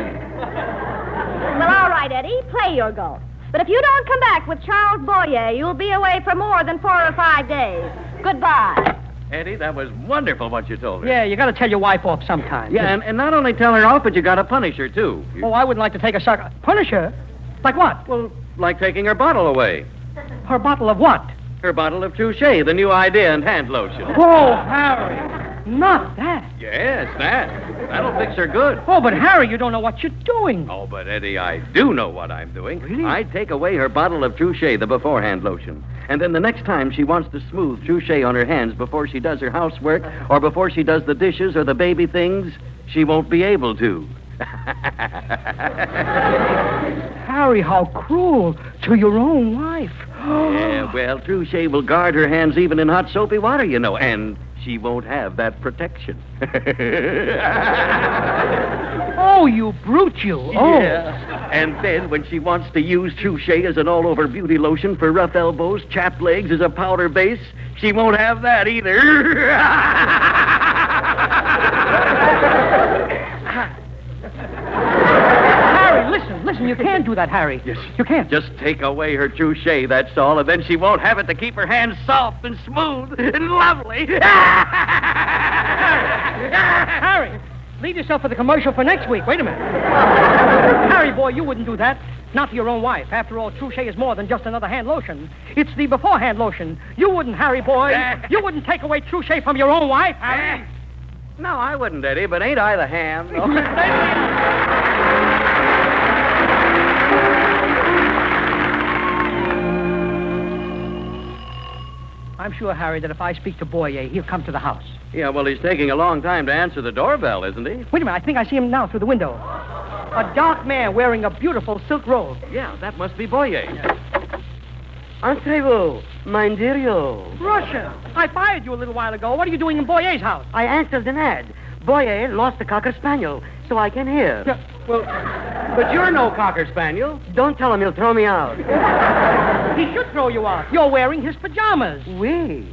Well, all right, Eddie. Play your golf. But if you don't come back with Charles Boyer, you'll be away for more than 4 or 5 days. Goodbye. Eddie, that was wonderful what you told her. Yeah, you got to tell your wife off sometime. Yeah, and not only tell her off, but you got to punish her, too. Oh, I wouldn't like to take a sucker. Punish her? Like what? Well, like taking her bottle away. Her bottle of what? Her bottle of Touche, the new idea and hand lotion. Oh, Harry. Not that. Yes, that. That'll fix her good. Oh, but Harry, you don't know what you're doing. Oh, but Eddie, I do know what I'm doing. Really? I take away her bottle of Touche, the beforehand lotion. And then the next time she wants to smooth Touche on her hands before she does her housework or before she does the dishes or the baby things, she won't be able to. Harry, how cruel to your own wife. Yeah, well, Touche will guard her hands even in hot soapy water, you know, and she won't have that protection. Oh, you brute, you. Oh. Yeah. And then when she wants to use Touche as an all-over beauty lotion for rough elbows, chapped legs as a powder base, she won't have that either. Harry, listen, you can't do that, Harry. Yes. You can't. Just take away her Touche, that's all, and then she won't have it to keep her hands soft and smooth and lovely. Harry, leave yourself for the commercial for next week. Wait a minute. Harry, boy, you wouldn't do that. Not to your own wife. After all, Touche is more than just another hand lotion. It's the beforehand lotion. You wouldn't, Harry, boy. You wouldn't take away Touche from your own wife, Harry. No, I wouldn't, Eddie, but ain't I the ham? I'm sure, Harry, that if I speak to Boyer, he'll come to the house. Yeah, well, he's taking a long time to answer the doorbell, isn't he? Wait a minute, I think I see him now through the window. A dark man wearing a beautiful silk robe. Yeah, that must be Boyer. Entrez-vous, mein deario. Russia, I fired you a little while ago. What are you doing in Boyer's house? I answered an ad. Boyer lost a Cocker Spaniel, so I can hear. Yeah, well, But you're no Cocker Spaniel. Don't tell him he'll throw me out. he should throw you out. You're wearing his pajamas. We.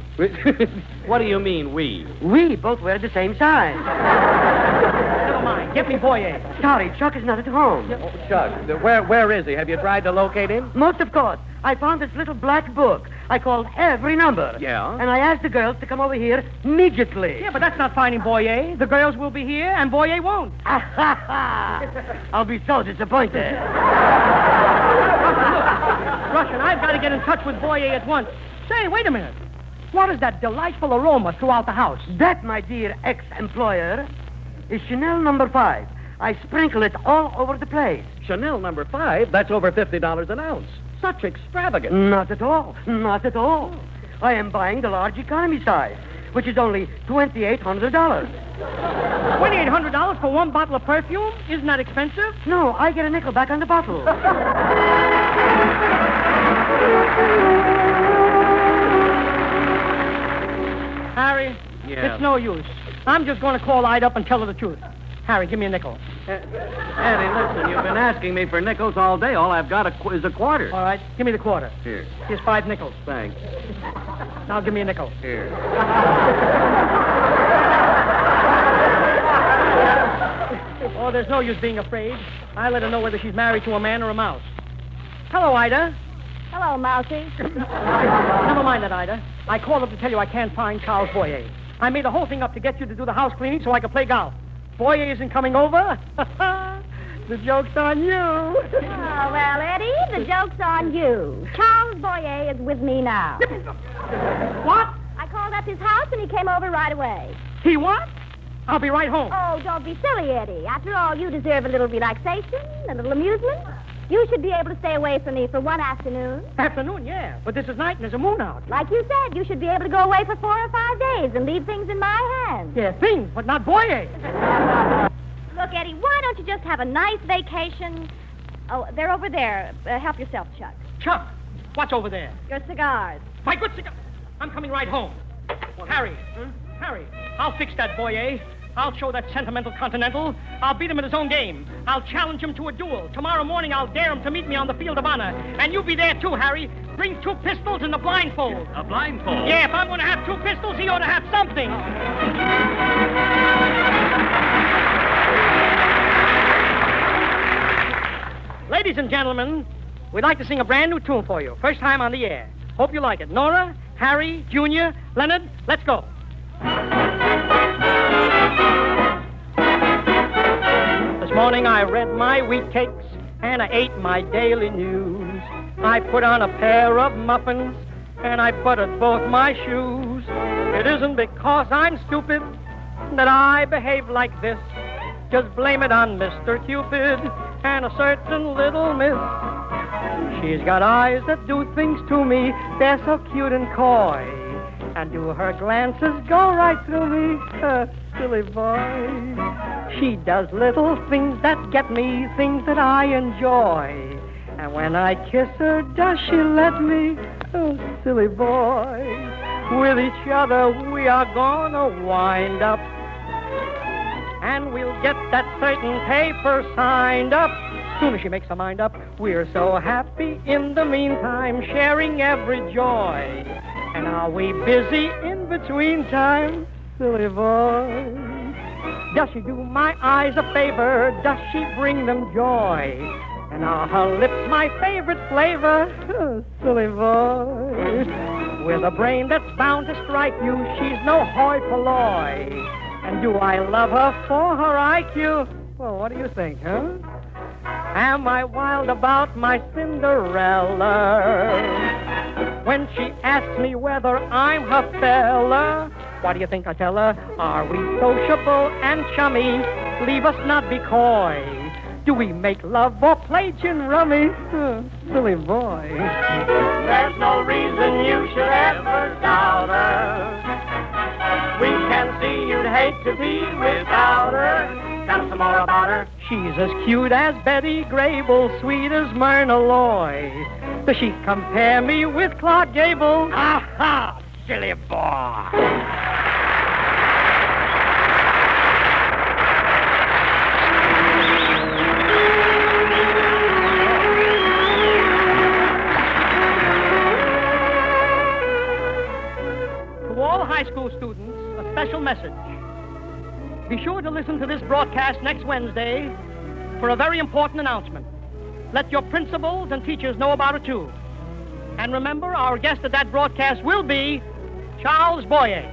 What do you mean, we? We both wear the same size. Never mind. Get me Boyer. Sorry, Chuck is not at home. Oh, Chuck, where is he? Have you tried to locate him? Most of course. I found this little black book. I called every number. Yeah? And I asked the girls to come over here immediately. Yeah, but that's not finding Boyer. The girls will be here, and Boyer won't. I'll be so disappointed. Russian, I've got to get in touch with Boyer at once. Say, wait a minute. What is that delightful aroma throughout the house? That, my dear ex-employer, is Chanel number 5. I sprinkle it all over the place. Chanel number 5? That's over $50 an ounce. Such extravagance. Not at all. Not at all. I am buying the large economy size, which is only $2,800. $2,800 for one bottle of perfume? Isn't that expensive? No, I get a nickel back on the bottle. Harry, Yeah. it's no use. I'm just going to call Ida up and tell her the truth. Harry, give me a nickel. Eddie, listen, you've been asking me for nickels all day. All I've got is a quarter. All right, give me the quarter. Here. Here's 5 nickels. Thanks. Now give me a nickel. Here. Oh, there's no use being afraid. I let her know whether she's married to a man or a mouse. Hello, Ida. Hello, Mousy. Never mind that, Ida. I called up to tell you I can't find Charles Boyer. I made the whole thing up to get you to do the house cleaning so I could play golf. Boyer isn't coming over. The joke's on you. Oh, well, Eddie, the joke's on you. Charles Boyer is with me now. What? left his house and he came over right away. He what? I'll be right home. Oh, don't be silly, Eddie. After all, you deserve a little relaxation, a little amusement. You should be able to stay away from me for one afternoon. Afternoon, yeah. But this is night and there's a moon out. Like you said, you should be able to go away for 4 or 5 days and leave things in my hands. Yeah, things, but not boy. Look, Eddie, why don't you just have a nice vacation? Oh, they're over there. Help yourself, Chuck. Chuck, what's over there? Your cigars. My good cigar. I'm coming right home. Harry. Harry, I'll fix that boy. I'll show that sentimental Continental. I'll beat him at his own game. I'll challenge him to a duel. Tomorrow morning, I'll dare him to meet me on the field of honor. And you be there, too, Harry. Bring 2 pistols and a blindfold. A blindfold? Yeah, if I'm going to have 2 pistols, he ought to have something. Ladies and gentlemen, we'd like to sing a brand new tune for you. First time on the air. Hope you like it. Nora, Harry, Junior, Leonard, let's go. This morning I read my wheat cakes and I ate my daily news. I put on a pair of muffins and I buttered both my shoes. It isn't because I'm stupid that I behave like this. Just blame it on Mr. Cupid and a certain little miss. She's got eyes that do things to me. They're so cute and coy. And do her glances go right through me? Silly boy. She does little things that get me, things that I enjoy. And when I kiss her, does she let me? Oh, silly boy. With each other we are gonna wind up. And we'll get that certain paper signed up. Soon as she makes her mind up, we're so happy in the meantime, sharing every joy. And are we busy in between time, silly boy? Does she do my eyes a favor? Does she bring them joy? And are her lips my favorite flavor? Oh, silly boy. With a brain that's bound to strike you, she's no hoi polloi. And do I love her for her IQ? Well, what do you think, huh? Am I wild about my Cinderella? When she asks me whether I'm her fella, what do you think I tell her? Are we sociable and chummy? Leave us not be coy. Do we make love or play gin rummy? Oh, silly boy. There's no reason you should ever doubt her. We can see you'd hate to be without her. Tell us some more about her. She's as cute as Betty Grable, sweet as Myrna Loy. Does she compare me with Clark Gable? Aha, silly boy. High school students, a special message. Be sure to listen to this broadcast next Wednesday for a very important announcement. Let your principals and teachers know about it, too. And remember, our guest at that broadcast will be Charles Boyer.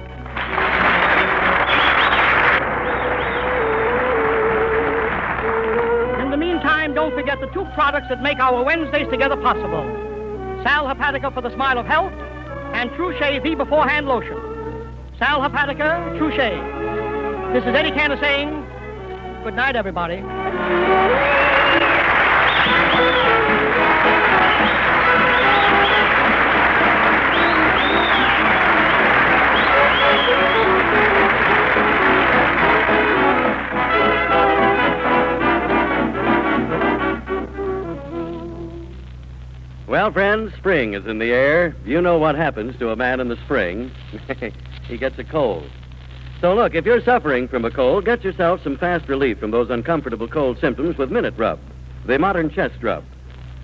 In the meantime, don't forget the 2 products that make our Wednesdays together possible. Sal Hepatica for the smile of health and True Shave the beforehand lotion. Sal Hepatica, True Shave. This is Eddie Cantor saying, good night, everybody. Well, friends, spring is in the air. You know what happens to a man in the spring. He gets a cold. So look, if you're suffering from a cold, get yourself some fast relief from those uncomfortable cold symptoms with Minute Rub, the modern chest rub.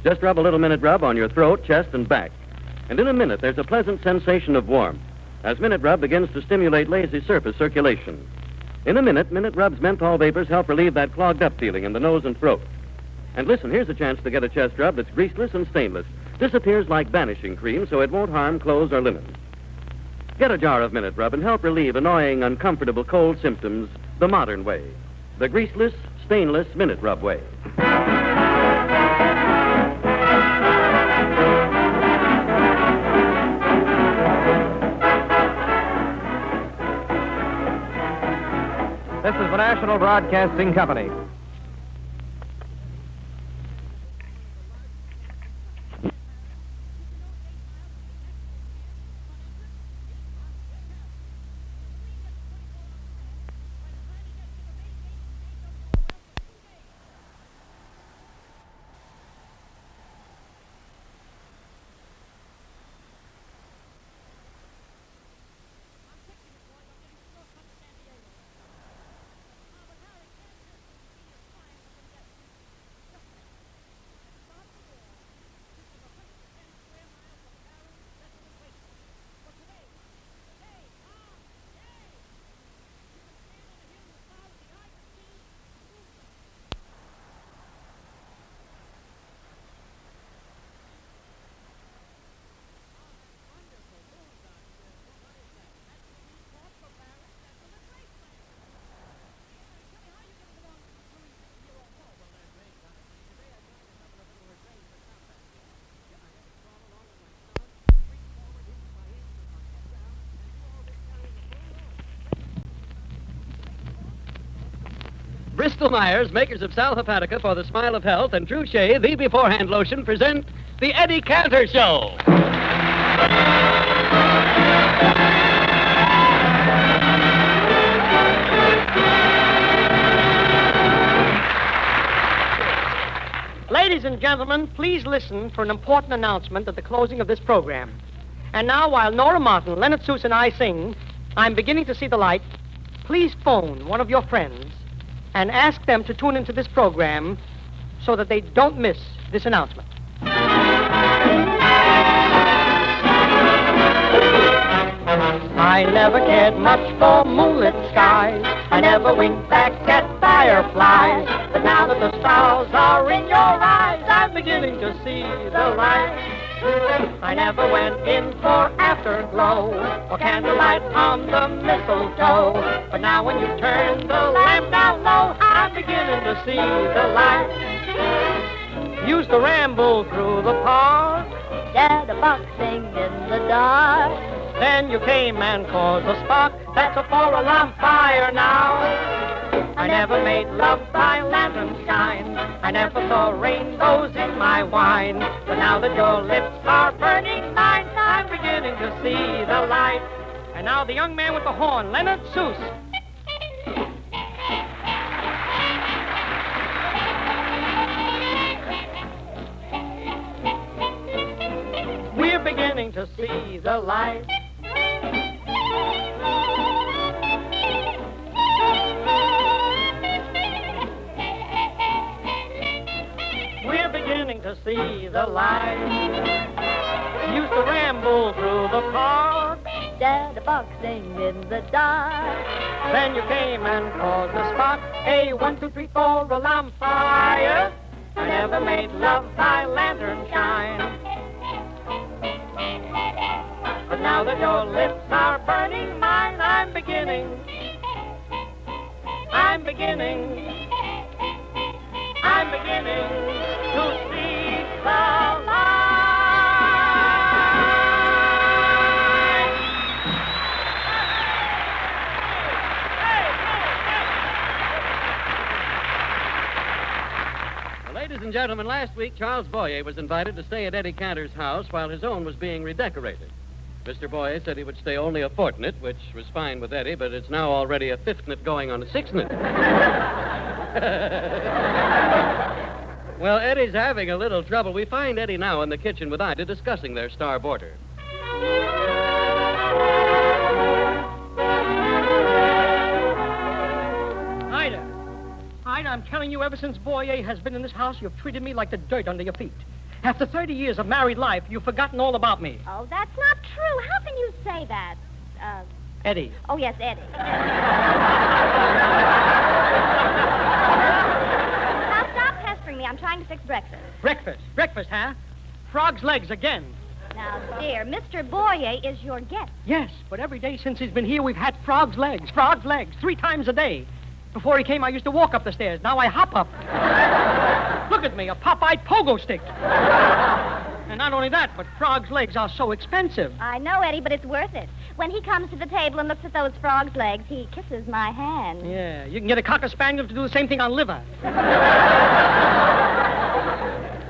Just rub a little Minute Rub on your throat, chest, and back. And in a minute, there's a pleasant sensation of warmth as Minute Rub begins to stimulate lazy surface circulation. In a minute, Minute Rub's menthol vapors help relieve that clogged up feeling in the nose and throat. And listen, here's a chance to get a chest rub that's greaseless and stainless. Disappears like vanishing cream, so it won't harm clothes or linen. Get a jar of Minute Rub and help relieve annoying, uncomfortable cold symptoms the modern way. The greaseless, stainless Minute Rub way. National Broadcasting Company. Bristol Myers, makers of Sal Hepatica for the Smile of Health and True Shea, the beforehand lotion, present the Eddie Cantor Show. Ladies and gentlemen, please listen for an important announcement at the closing of this program. And now, while Nora Martin, Leonard Seuss, and I sing, I'm beginning to see the light. Please phone one of your friends and ask them to tune into this program so that they don't miss this announcement. I never cared much for moonlit skies. I never winked back at fireflies. But now that the stars are in your eyes, I'm beginning to see the light. I never went in for afterglow or candlelight on the mistletoe. But now when you turn the lamp down low, I'm beginning to see the light. Used to ramble through the park, Jitterbuxing in the dark. then you came and caused a spark. That's a four-alarm fire now. I never made love by lantern shine. I never saw rainbows in my wine. But now that your lips are burning mine, I'm beginning to see the light. And now the young man with the horn, Leonard Seuss. We're beginning to see the light. We're beginning to see the light. Used to ramble through the park, Jitterbuxing in the dark. then you came and caused a spark. A 1, 2, 3, 4 alarm fire. I never made love by lantern shine. But now that your lips are burning mine, I'm beginning to see the light. Well, ladies and gentlemen, last week Charles Boyer was invited to stay at Eddie Cantor's house while his own was being redecorated. Mr. Boyer said he would stay only a fortnight, which was fine with Eddie, but it's now already a fifth-nit going on a sixth-nit. Well, Eddie's having a little trouble. We find Eddie now in the kitchen with Ida discussing their star boarder. Ida, I'm telling you, ever since Boyer has been in this house, you've treated me like the dirt under your feet. After 30 years of married life, you've forgotten all about me. Oh, that's not true. How can you say that? Eddie. Oh, yes, Eddie. Now, stop pestering me. I'm trying to fix breakfast. Breakfast, huh? Frog's legs again. Now, dear, Mr. Boyer is your guest. Yes, but every day since he's been here, we've had frog's legs, 3 times a day. Before he came, I used to walk up the stairs. Now I hop up. Look at me, a pop-eyed pogo stick. And not only that, but frog's legs are so expensive. I know, Eddie, but it's worth it. When he comes to the table and looks at those frog's legs, he kisses my hand. Yeah, you can get a cocker spaniel to do the same thing on liver.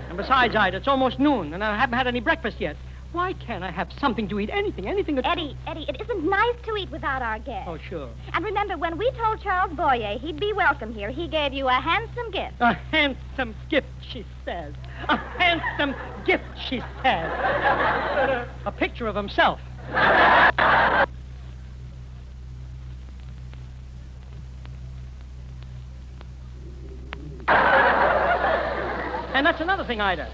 And besides, Ida, it's almost noon, and I haven't had any breakfast yet. Why can't I have something to eat? Anything that... Eddie, it isn't nice to eat without our guest. Oh, sure. And remember, when we told Charles Boyer he'd be welcome here, he gave you a handsome gift. A handsome gift, she says. A handsome gift, she says. A picture of himself. And that's another thing, Ida.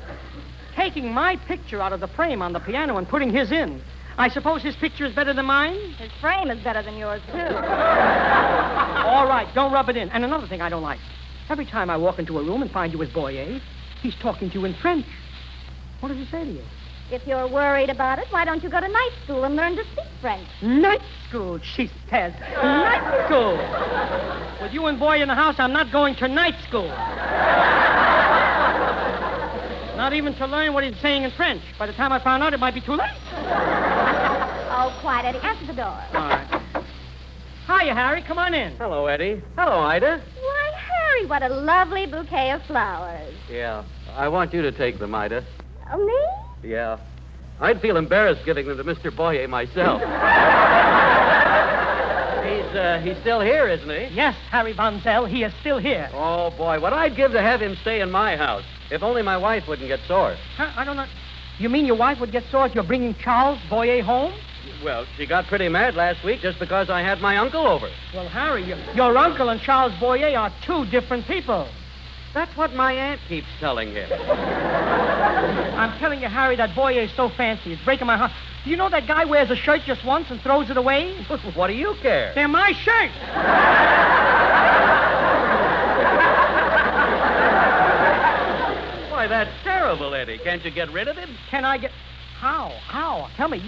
Taking my picture out of the frame on the piano and putting his in. I suppose his picture is better than mine? His frame is better than yours, too. All right, don't rub it in. And another thing I don't like. Every time I walk into a room and find you with Boyer, he's talking to you in French. What does he say to you? If you're worried about it, why don't you go to night school and learn to speak French? Night school, she says. Night school. With you and Boyer in the house, I'm not going to night school. Not even to learn what he's saying in French. By the time I found out, it might be too late. Oh, quiet, Eddie. Answer the door. All right. Hiya, Harry. Come on in. Hello, Eddie. Hello, Ida. Why, Harry, what a lovely bouquet of flowers. Yeah, I want you to take them, Ida. Oh, me? Yeah. I'd feel embarrassed giving them to Mr. Boyer myself. He's still here, isn't he? Yes, Harry Von Zell, he is still here. Oh, boy, what I'd give to have him stay in my house. If only my wife wouldn't get sore. Huh? I don't know. You mean your wife would get sore if you're bringing Charles Boyer home? Well, she got pretty mad last week just because I had my uncle over. Well, Harry, your uncle and Charles Boyer are two different people. That's what my aunt keeps telling him. I'm telling you, Harry, that Boyer is so fancy. It's breaking my heart. Do you know that guy wears a shirt just once and throws it away? What do you care? They're my shirts. Why, that's terrible, Eddie. Can't you get rid of him? Can I get... How? Tell me.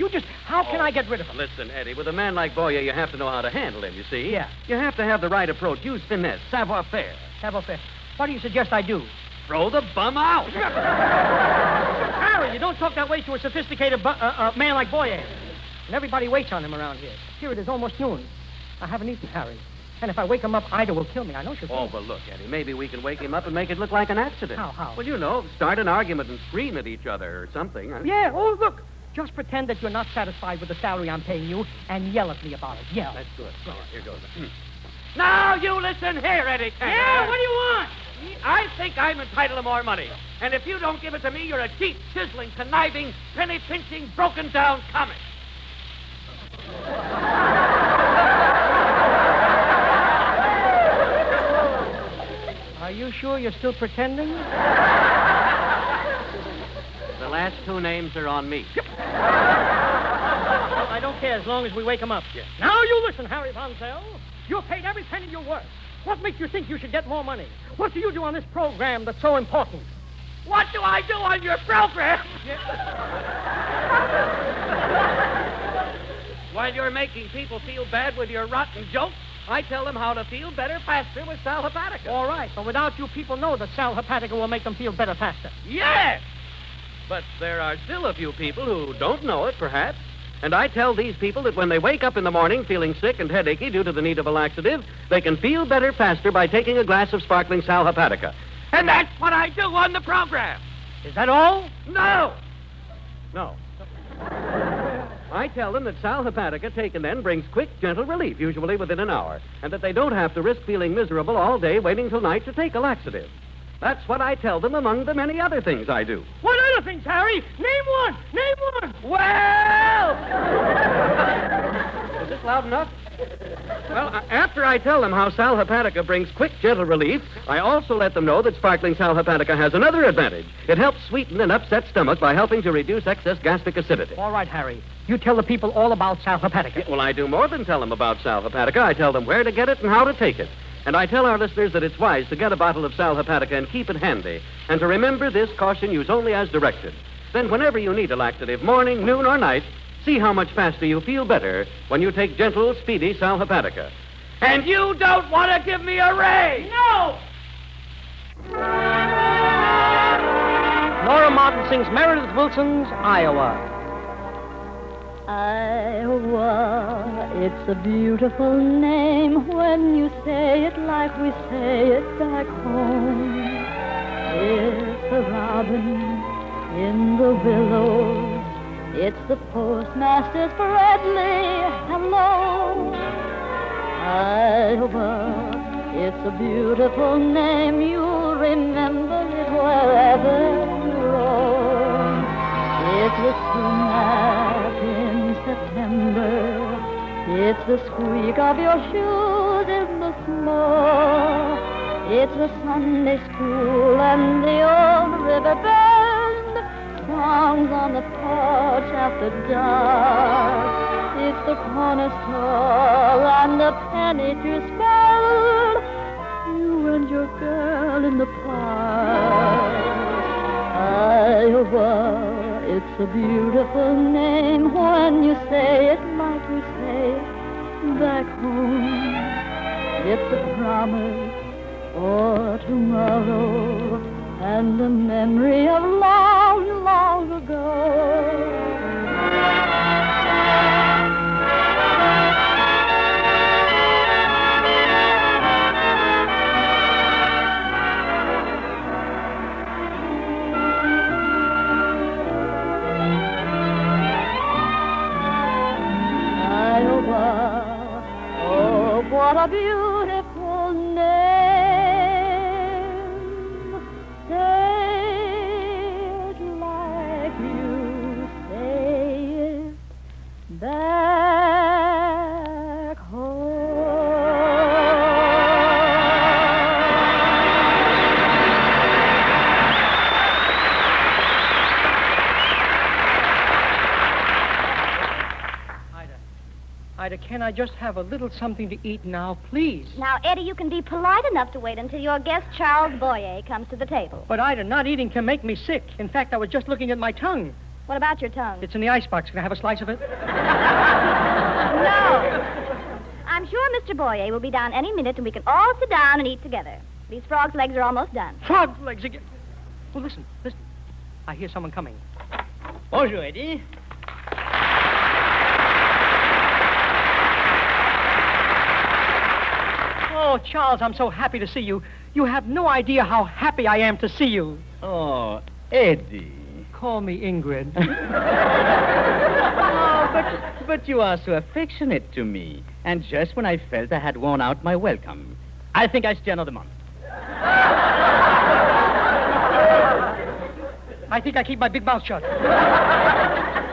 How can I get rid of him? Listen, Eddie, with a man like Boyer, you have to know how to handle him, you see? Yeah. You have to have the right approach. Use finesse, savoir-faire. Savoir-faire. What do you suggest I do? Throw the bum out. Harry, you don't talk that way to a sophisticated man like Boyer. And everybody waits on him around here. Here it is, almost noon. I haven't eaten, Harry. And if I wake him up, Ida will kill me. I know she'll kill me. Oh, but look, Eddie, maybe we can wake him up and make it look like an accident. How? Well, you know, start an argument and scream at each other or something. Yeah, oh, look. Just pretend that you're not satisfied with the salary I'm paying you and yell at me about it. Yell. That's good. Here goes. Now, you listen here, Eddie Cantor. Yeah, what do you want? I think I'm entitled to more money. And if you don't give it to me, you're a cheap, chiseling, conniving, penny-pinching, broken-down comic. Are you sure you're still pretending? The last two names are on me. I don't care as long as we wake him up. Yes. Now you listen, Harry Von Zell. You're paid every penny you're worth. What makes you think you should get more money? What do you do on this program that's so important? What do I do on your program? While you're making people feel bad with your rotten jokes, I tell them how to feel better faster with Sal Hepatica. All right, but without you, people know that Sal Hepatica will make them feel better faster. Yes! But there are still a few people who don't know it, perhaps. And I tell these people that when they wake up in the morning feeling sick and headachy due to the need of a laxative, they can feel better faster by taking a glass of sparkling Sal Hepatica. And that's what I do on the program. Is that all? No! I tell them that Sal Hepatica taken then brings quick, gentle relief, usually within an hour, and that they don't have to risk feeling miserable all day waiting till night to take a laxative. That's what I tell them among the many other things I do. What other things, Harry? Name one! Well! Is this loud enough? Well, after I tell them how Sal Hepatica brings quick, gentle relief, I also let them know that sparkling Sal Hepatica has another advantage. It helps sweeten an upset stomach by helping to reduce excess gastric acidity. All right, Harry. You tell the people all about Sal Hepatica. Well, I do more than tell them about Sal Hepatica. I tell them where to get it and how to take it. And I tell our listeners that it's wise to get a bottle of Sal Hepatica and keep it handy. And to remember this caution, use only as directed. Then whenever you need a laxative, morning, noon, or night, see how much faster you feel better when you take gentle, speedy Sal Hepatica. And you don't want to give me a raise! No! Laura Martin sings Meredith Wilson's Iowa. Iowa, It's a beautiful name when you say it like we say it back home. It's a robin in the willows. It's the postmaster's friendly hello. Iowa, it's a beautiful name. You'll remember it wherever you roam. It's the sumac in September. It's the squeak of your shoes in the snow. It's the Sunday school and the old river bend. Songs on the porch after dark. It's the corner store and the penny to spend. You and your girl in the park. Iowa, it's a beautiful name when you say it like we say it back home. It's a promise for tomorrow and the memory of long, long ago. What a beautiful name. Say it like you say it back home. Ida, can I just have a little something to eat now, please? Now, Eddie, you can be polite enough to wait until your guest, Charles Boyer, comes to the table. But, Ida, not eating can make me sick. In fact, I was just looking at my tongue. What about your tongue? It's in the icebox. Can I have a slice of it? No. I'm sure Mr. Boyer will be down any minute and we can all sit down and eat together. These frog's legs are almost done. Frog's legs again. Well, listen. I hear someone coming. Bonjour, Eddie. Oh, Charles, I'm so happy to see you. You have no idea how happy I am to see you. Oh, Eddie. Call me Ingrid. But you are so affectionate to me. And just when I felt I had worn out my welcome, I think I stay another month. I think I keep my big mouth shut.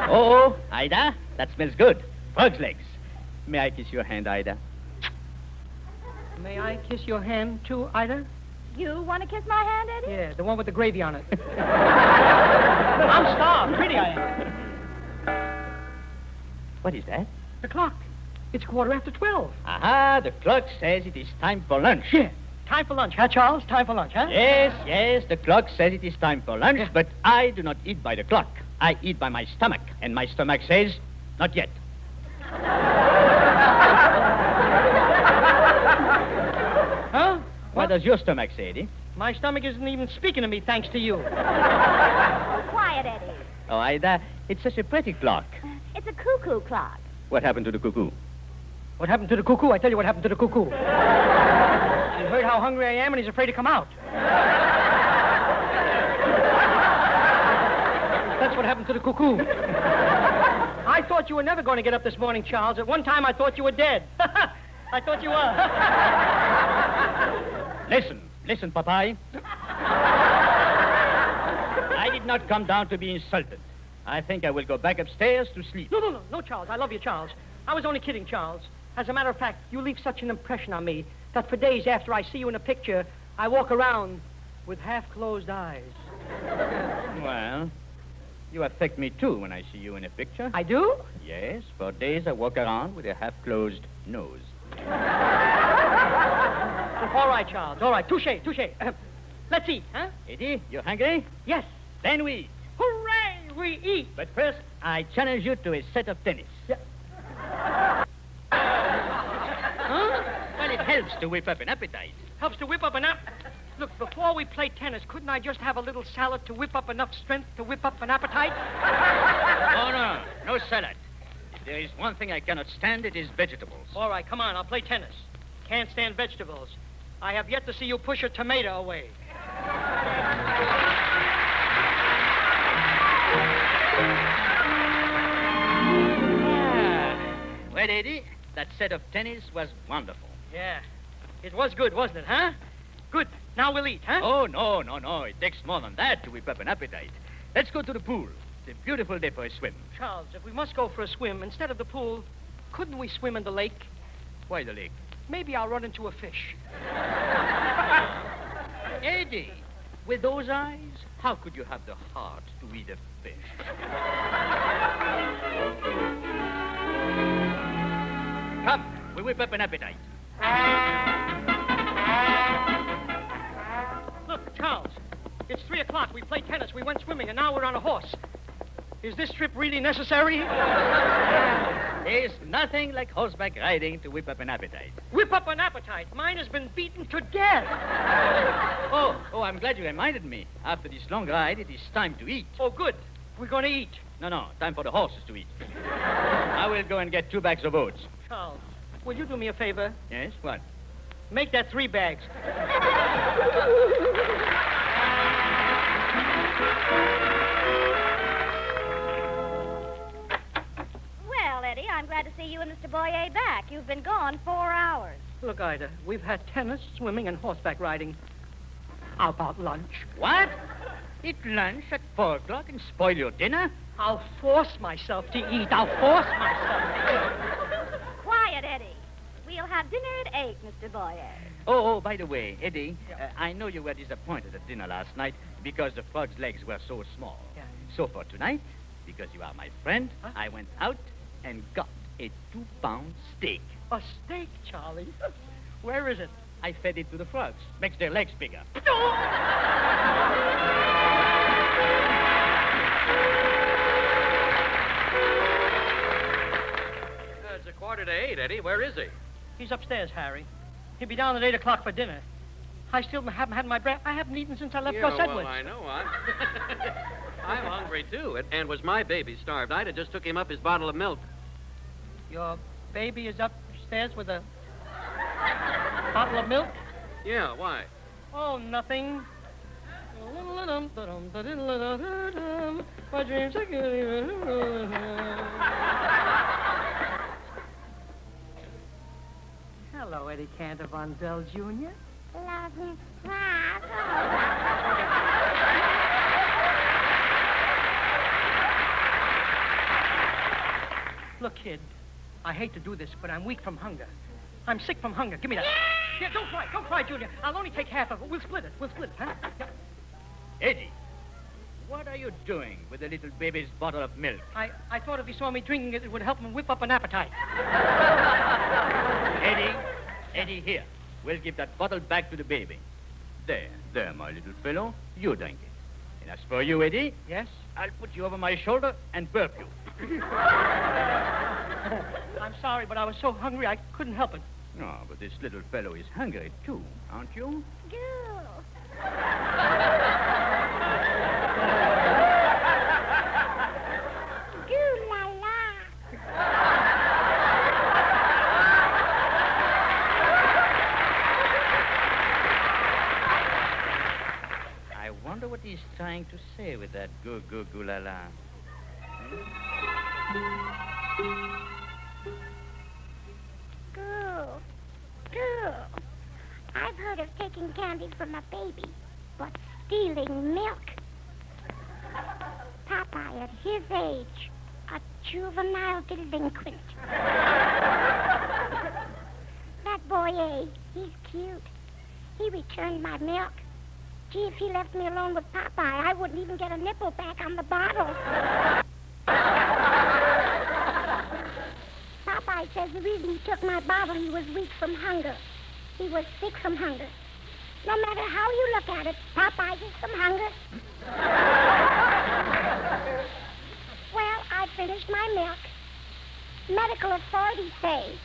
Oh, Ida, that smells good. Frog's legs. May I kiss your hand, Ida? May I kiss your hand, too, Ida? You want to kiss my hand, Eddie? Yeah, the one with the gravy on it. I'm starved. Pretty I am. What is that? The clock. It's 12:15. Aha, the clock says it is time for lunch. Yeah. Time for lunch, huh, Charles? Time for lunch, huh? Yes, the clock says it is time for lunch, but I do not eat by the clock. I eat by my stomach, and my stomach says, not yet. Huh? What does your stomach say, Eddie? My stomach isn't even speaking to me, thanks to you. Quiet, Eddie. Oh, Ida, it's such a pretty clock. It's a cuckoo clock. What happened to the cuckoo? What happened to the cuckoo? I tell you what happened to the cuckoo. He heard how hungry I am, and he's afraid to come out. That's what happened to the cuckoo. I thought you were never going to get up this morning, Charles. At one time, I thought you were dead. I thought you were. Listen, Popeye. I did not come down to be insulted. I think I will go back upstairs to sleep. No, Charles. I love you, Charles. I was only kidding, Charles. As a matter of fact, you leave such an impression on me that for days after I see you in a picture, I walk around with half-closed eyes. Well, you affect me, too, when I see you in a picture. I do? Yes, for days I walk around with a half-closed nose. All right, Charles. All right. Touché. Let's eat, huh? Eddie, you hungry? Yes. Then we eat. Hooray! We eat. But first, I challenge you to a set of tennis. Yeah. Huh? Well, it helps to whip up an appetite. Helps to whip up an Look, before we play tennis, couldn't I just have a little salad to whip up enough strength to whip up an appetite? Oh, no salad. There is one thing I cannot stand. It is vegetables. All right, come on. I'll play tennis. Can't stand vegetables. I have yet to see you push a tomato away. Well, Eddie, that set of tennis was wonderful. Yeah. It was good, wasn't it, huh? Good. Now we'll eat, huh? Oh, no. It takes more than that to whip up an appetite. Let's go to the pool. It's a beautiful day for a swim. Charles, if we must go for a swim, instead of the pool, couldn't we swim in the lake? Why the lake? Maybe I'll run into a fish. Eddie, with those eyes, how could you have the heart to eat a fish? Come, we whip up an appetite. Look, Charles, it's 3 o'clock. We played tennis, we went swimming, and now we're on a horse. Is this trip really necessary? There's nothing like horseback riding to whip up an appetite. Whip up an appetite. Mine has been beaten to death. Oh, I'm glad you reminded me. After this long ride, it is time to eat. Oh, good. We're going to eat. No, time for the horses to eat. I will go and get 2 bags of oats. Charles, will you do me a favor? Yes, what? Make that 3 bags. Well, Eddie, I'm glad to see you and Mr. Boyer back. You've been gone 4 hours. Look, Ida, we've had tennis, swimming, and horseback riding. How about lunch? What? Eat lunch at 4 o'clock and spoil your dinner? I'll force myself to eat. I'll force myself. Quiet, Eddie. We'll have dinner at 8, Mr. Boyer. Oh, by the way, Eddie, I know you were disappointed at dinner last night because the frog's legs were so small. Yeah. So for tonight, because you are my friend, I went out and got a 2-pound steak. A steak, Charlie? Where is it? I fed it to the frogs. Makes their legs bigger. It's 7:45, Eddie. Where is he? He's upstairs, Harry. He'll be down at 8 o'clock for dinner. I still haven't had my breakfast. I haven't eaten since I left Gus Edwards. Well, I know. I'm hungry, too. And was my baby starved? I'd have just took him up his bottle of milk. Your baby is upstairs with a bottle of milk? Yeah, why? Oh, nothing. My dreams are good. Hello, Eddie Cantor Von Zell, Jr. Look, kid, I hate to do this, but I'm weak from hunger. I'm sick from hunger. Give me that. Yeah, don't cry, Junior. I'll only take half of it. We'll split it, huh? Yeah. Eddie, what are you doing with the little baby's bottle of milk? I thought if he saw me drinking it, it would help him whip up an appetite. Eddie, here. We'll give that bottle back to the baby. There, my little fellow. You drink it. And as for you, Eddie, Yes? I'll put you over my shoulder and burp you. I'm sorry, but I was so hungry I couldn't help it. No, but this little fellow is hungry, too, aren't you? Girl. Goo la la. I wonder what he's trying to say with that goo la la. Girl, I've heard of taking candy from a baby, but stealing milk. Popeye, at his age, a juvenile delinquent. That boy, he's cute. He returned my milk. Gee, if he left me alone with Popeye, I wouldn't even get a nipple back on the bottle. Popeye says the reason he took my bottle, he was weak from hunger. He was sick from hunger. No matter how you look at it, Popeye is from hunger. Well, I finished my milk. Medical authorities say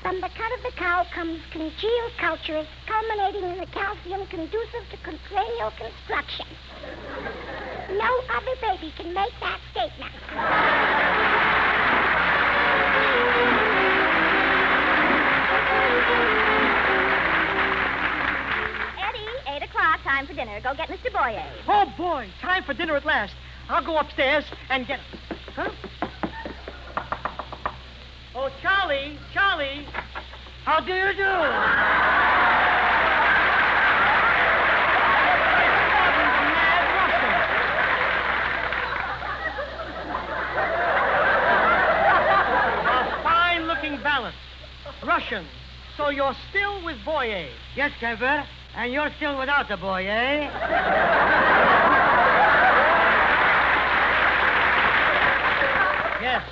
from the cut of the cow comes congealed cultures culminating in the calcium conducive to cranial construction. No other baby can make that statement. dinner. Go get Mr. Boyer. Oh, boy. Time for dinner at last. I'll go upstairs and get him. Huh? Oh, Charlie. How do you do? Balance. Russian. So you're still with Boyer? Yes, Cantor. And you're still without the boy, eh? Yes.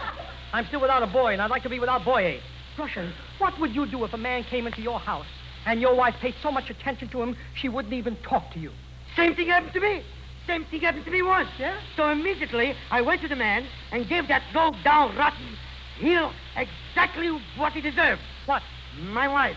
I'm still without a boy, and I'd like to be without Boyer. Russian, what would you do if a man came into your house and your wife paid so much attention to him she wouldn't even talk to you? Same thing happened to me. Same thing happened to me once. Yeah? So immediately I went to the man and gave that low-down rotten heel exactly what he deserved. What? My wife.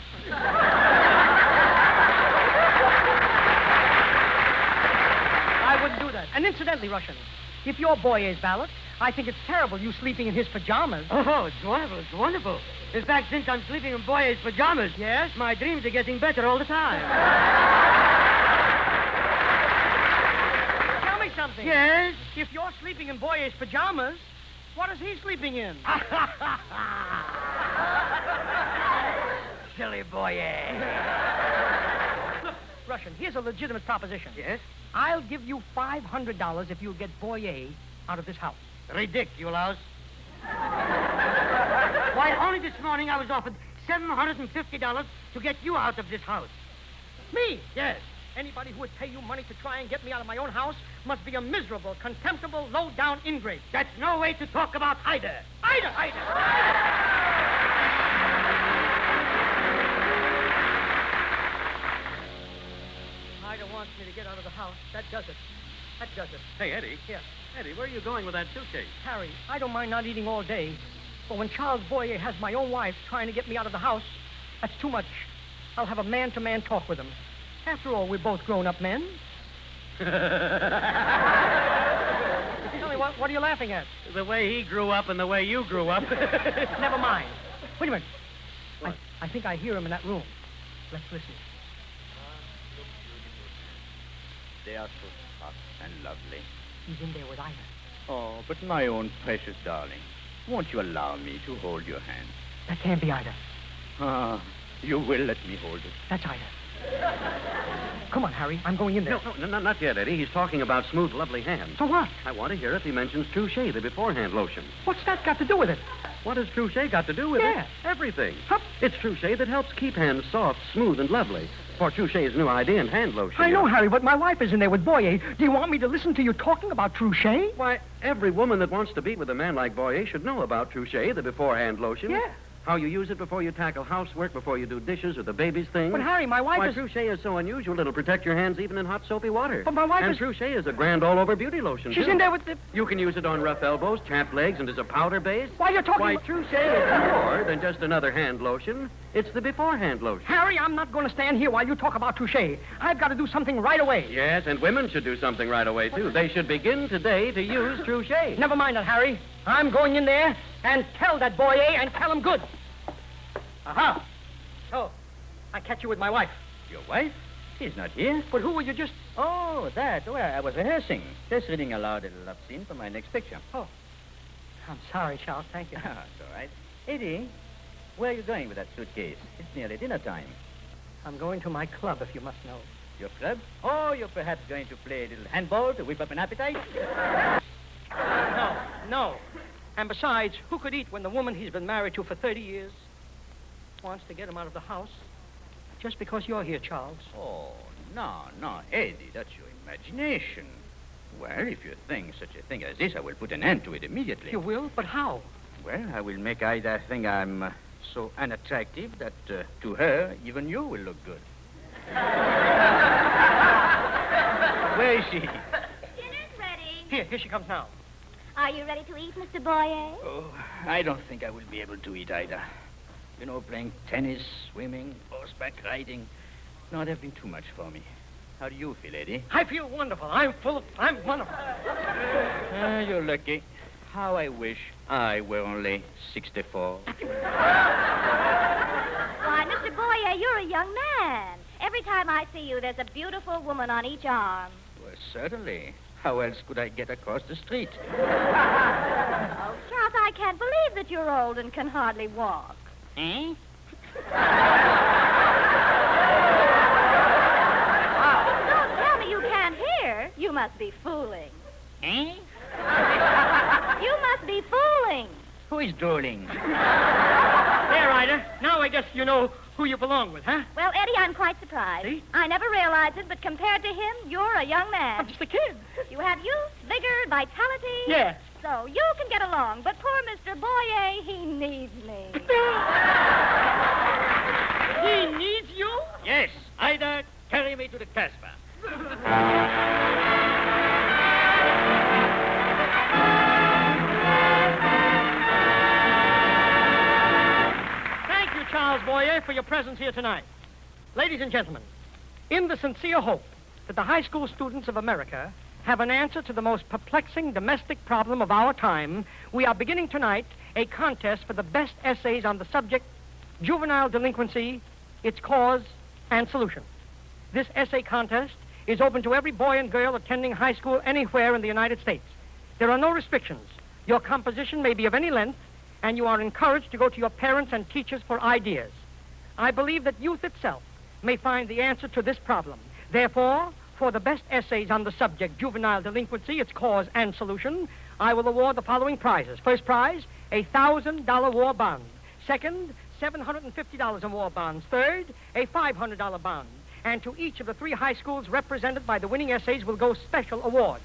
I wouldn't do that. And incidentally, Russian, if you're Boyer's valet, I think it's terrible you sleeping in his pajamas. Oh, it's wonderful. It's wonderful. In fact, since I'm sleeping in Boyer's pajamas, Yes? my dreams are getting better all the time. Tell me something. Yes? If you're sleeping in Boyer's pajamas, what is he sleeping in? Silly Boyer. Look, Russian, here's a legitimate proposition. Yes? I'll give you $500 if you'll get Boyer out of this house. Ridiculous. Why, only this morning I was offered $750 to get you out of this house. Me? Yes. Anybody who would pay you money to try and get me out of my own house must be a miserable, contemptible, low-down ingrate. That's no way to talk about Ida. Ida! Ida wants me to get out of the house. That does it. Hey, Eddie. Here. Eddie, where are you going with that suitcase? Harry, I don't mind not eating all day, but when Charles Boyer has my own wife trying to get me out of the house, that's too much. I'll have a man-to-man talk with him. After all, we're both grown-up men. Tell me, what are you laughing at? The way he grew up and the way you grew up. Never mind. Wait a minute. What? I think I hear him in that room. Let's listen. They are so soft and lovely. He's in there with Ida. Oh, but my own precious darling, won't you allow me to hold your hand? That can't be Ida. Ah, you will let me hold it. That's Ida. Come on, Harry. I'm going in there. No, not yet, Eddie. He's talking about smooth, lovely hands. So what? I want to hear if he mentions Trouchet, the beforehand lotion. What's that got to do with it? What has Trouchet got to do with Yeah. it? Everything. Huh? It's Trouchet that helps keep hands soft, smooth, and lovely. For Trouchet's new idea in hand lotion. I know, Harry, but my wife is in there with Boyer. Do you want me to listen to you talking about Trouchet? Why, every woman that wants to be with a man like Boyer should know about Trouchet, the beforehand lotion. Yeah. How you use it before you tackle housework, before you do dishes or the baby's things. But, Harry, my wife Why, is... Trouchet is so unusual it'll protect your hands even in hot soapy water. But my wife and is... Trouchet is a grand all-over beauty lotion, She's too. in there with the... You can use it on rough elbows, chapped legs, and as a powder base. Why, you're talking... Why, Trouchet is more than just another hand lotion. It's the beforehand lotion. Harry, I'm not going to stand here while you talk about Trouchet. I've got to do something right away. Yes, and women should do something right away, too. They should begin today to use Trouchet. Never mind that, Harry. I'm going in there and tell that Boyer and tell him good. Aha. So, I catch you with my wife. Your wife? She's not here. But who were you just... Oh, that. Well, I was rehearsing. Just reading aloud a love scene for my next picture. Oh. I'm sorry, Charles. Thank you. That's all right. Eddie, where are you going with that suitcase? It's nearly dinner time. I'm going to my club, if you must know. Your club? Oh, you're perhaps going to play a little handball to whip up an appetite? No. And besides, who could eat when the woman he's been married to for 30 years wants to get him out of the house just because you're here, Charles? Oh, no, Eddie, that's your imagination. Well, if you think such a thing as this, I will put an end to it immediately. You will? But how? Well, I will make Ida think I'm so unattractive that to her, even you will look good. Where is she? Dinner's ready. Here she comes now. Are you ready to eat, Mr. Boyer? Oh, I don't think I will be able to eat, Ida. You know, playing tennis, swimming, horseback riding, no, they've been too much for me. How do you feel, Eddie? I feel wonderful. I'm wonderful. You're lucky. How I wish I were only 64. Why, Mr. Boyer, you're a young man. every time I see you, there's a beautiful woman on each arm. Well, certainly. How else could I get across the street? Oh, Charles, I can't believe that you're old and can hardly walk. Eh? Don't tell me you can't hear. You must be fooling. Eh? You must be fooling. Who is drooling? There, Ida. Now I guess you know who you belong with, huh? Well, Eddie, I'm quite surprised. See? I never realized it, but compared to him, you're a young man. I'm just a kid. You have youth, vigor, vitality. Yes. So you can get along, but poor Mr. Boyer, he needs me. He needs you? Yes. Ida, carry me to the Casbah. Thank you, Charles Boyer, for your presence here tonight. Ladies and gentlemen, in the sincere hope that the high school students of America have an answer to the most perplexing domestic problem of our time, we are beginning tonight a contest for the best essays on the subject juvenile delinquency, its cause, and solution. This essay contest is open to every boy and girl attending high school anywhere in the United States. There are no restrictions. Your composition may be of any length, and you are encouraged to go to your parents and teachers for ideas. I believe that youth itself may find the answer to this problem. Therefore, for the best essays on the subject juvenile delinquency, its cause, and solution, I will award the following prizes. First prize, a $1,000 war bond. Second, $750 in war bonds. Third, a $500 bond. And to each of the 3 high schools represented by the winning essays will go special awards.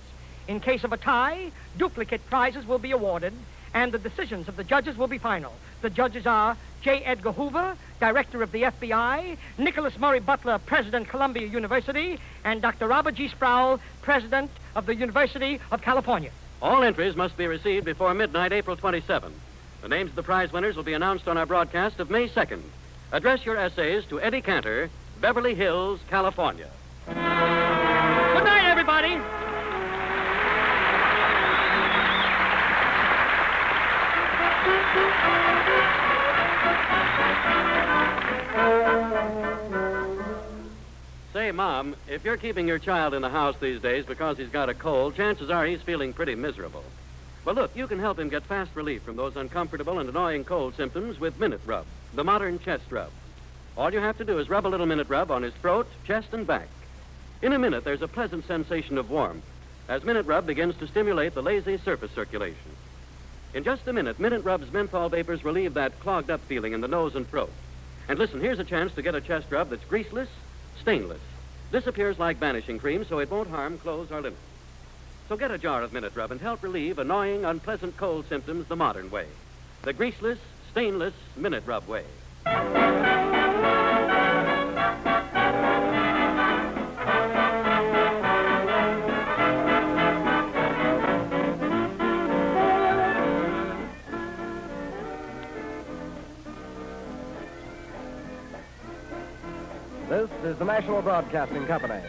In case of a tie, duplicate prizes will be awarded, and the decisions of the judges will be final. The judges are J. Edgar Hoover, Director of the FBI, Nicholas Murray Butler, President, Columbia University, and Dr. Robert G. Sproul, President of the University of California. All entries must be received before midnight, April 27. The names of the prize winners will be announced on our broadcast of May 2nd. Address your essays to Eddie Cantor, Beverly Hills, California. Good night, everybody. Say, Mom, if you're keeping your child in the house these days because he's got a cold, chances are he's feeling pretty miserable. Well, look, you can help him get fast relief from those uncomfortable and annoying cold symptoms with Minute Rub, the modern chest rub. All you have to do is rub a little Minute Rub on his throat, chest, and back. In a minute, there's a pleasant sensation of warmth as Minute Rub begins to stimulate the lazy surface circulation. In just a minute, Minute Rub's menthol vapors relieve that clogged-up feeling in the nose and throat. And listen, here's a chance to get a chest rub that's greaseless, stainless. This appears like vanishing cream, so it won't harm clothes or linen. So get a jar of Minute Rub and help relieve annoying, unpleasant cold symptoms the modern way. The greaseless, stainless Minute Rub way. This is the National Broadcasting Company.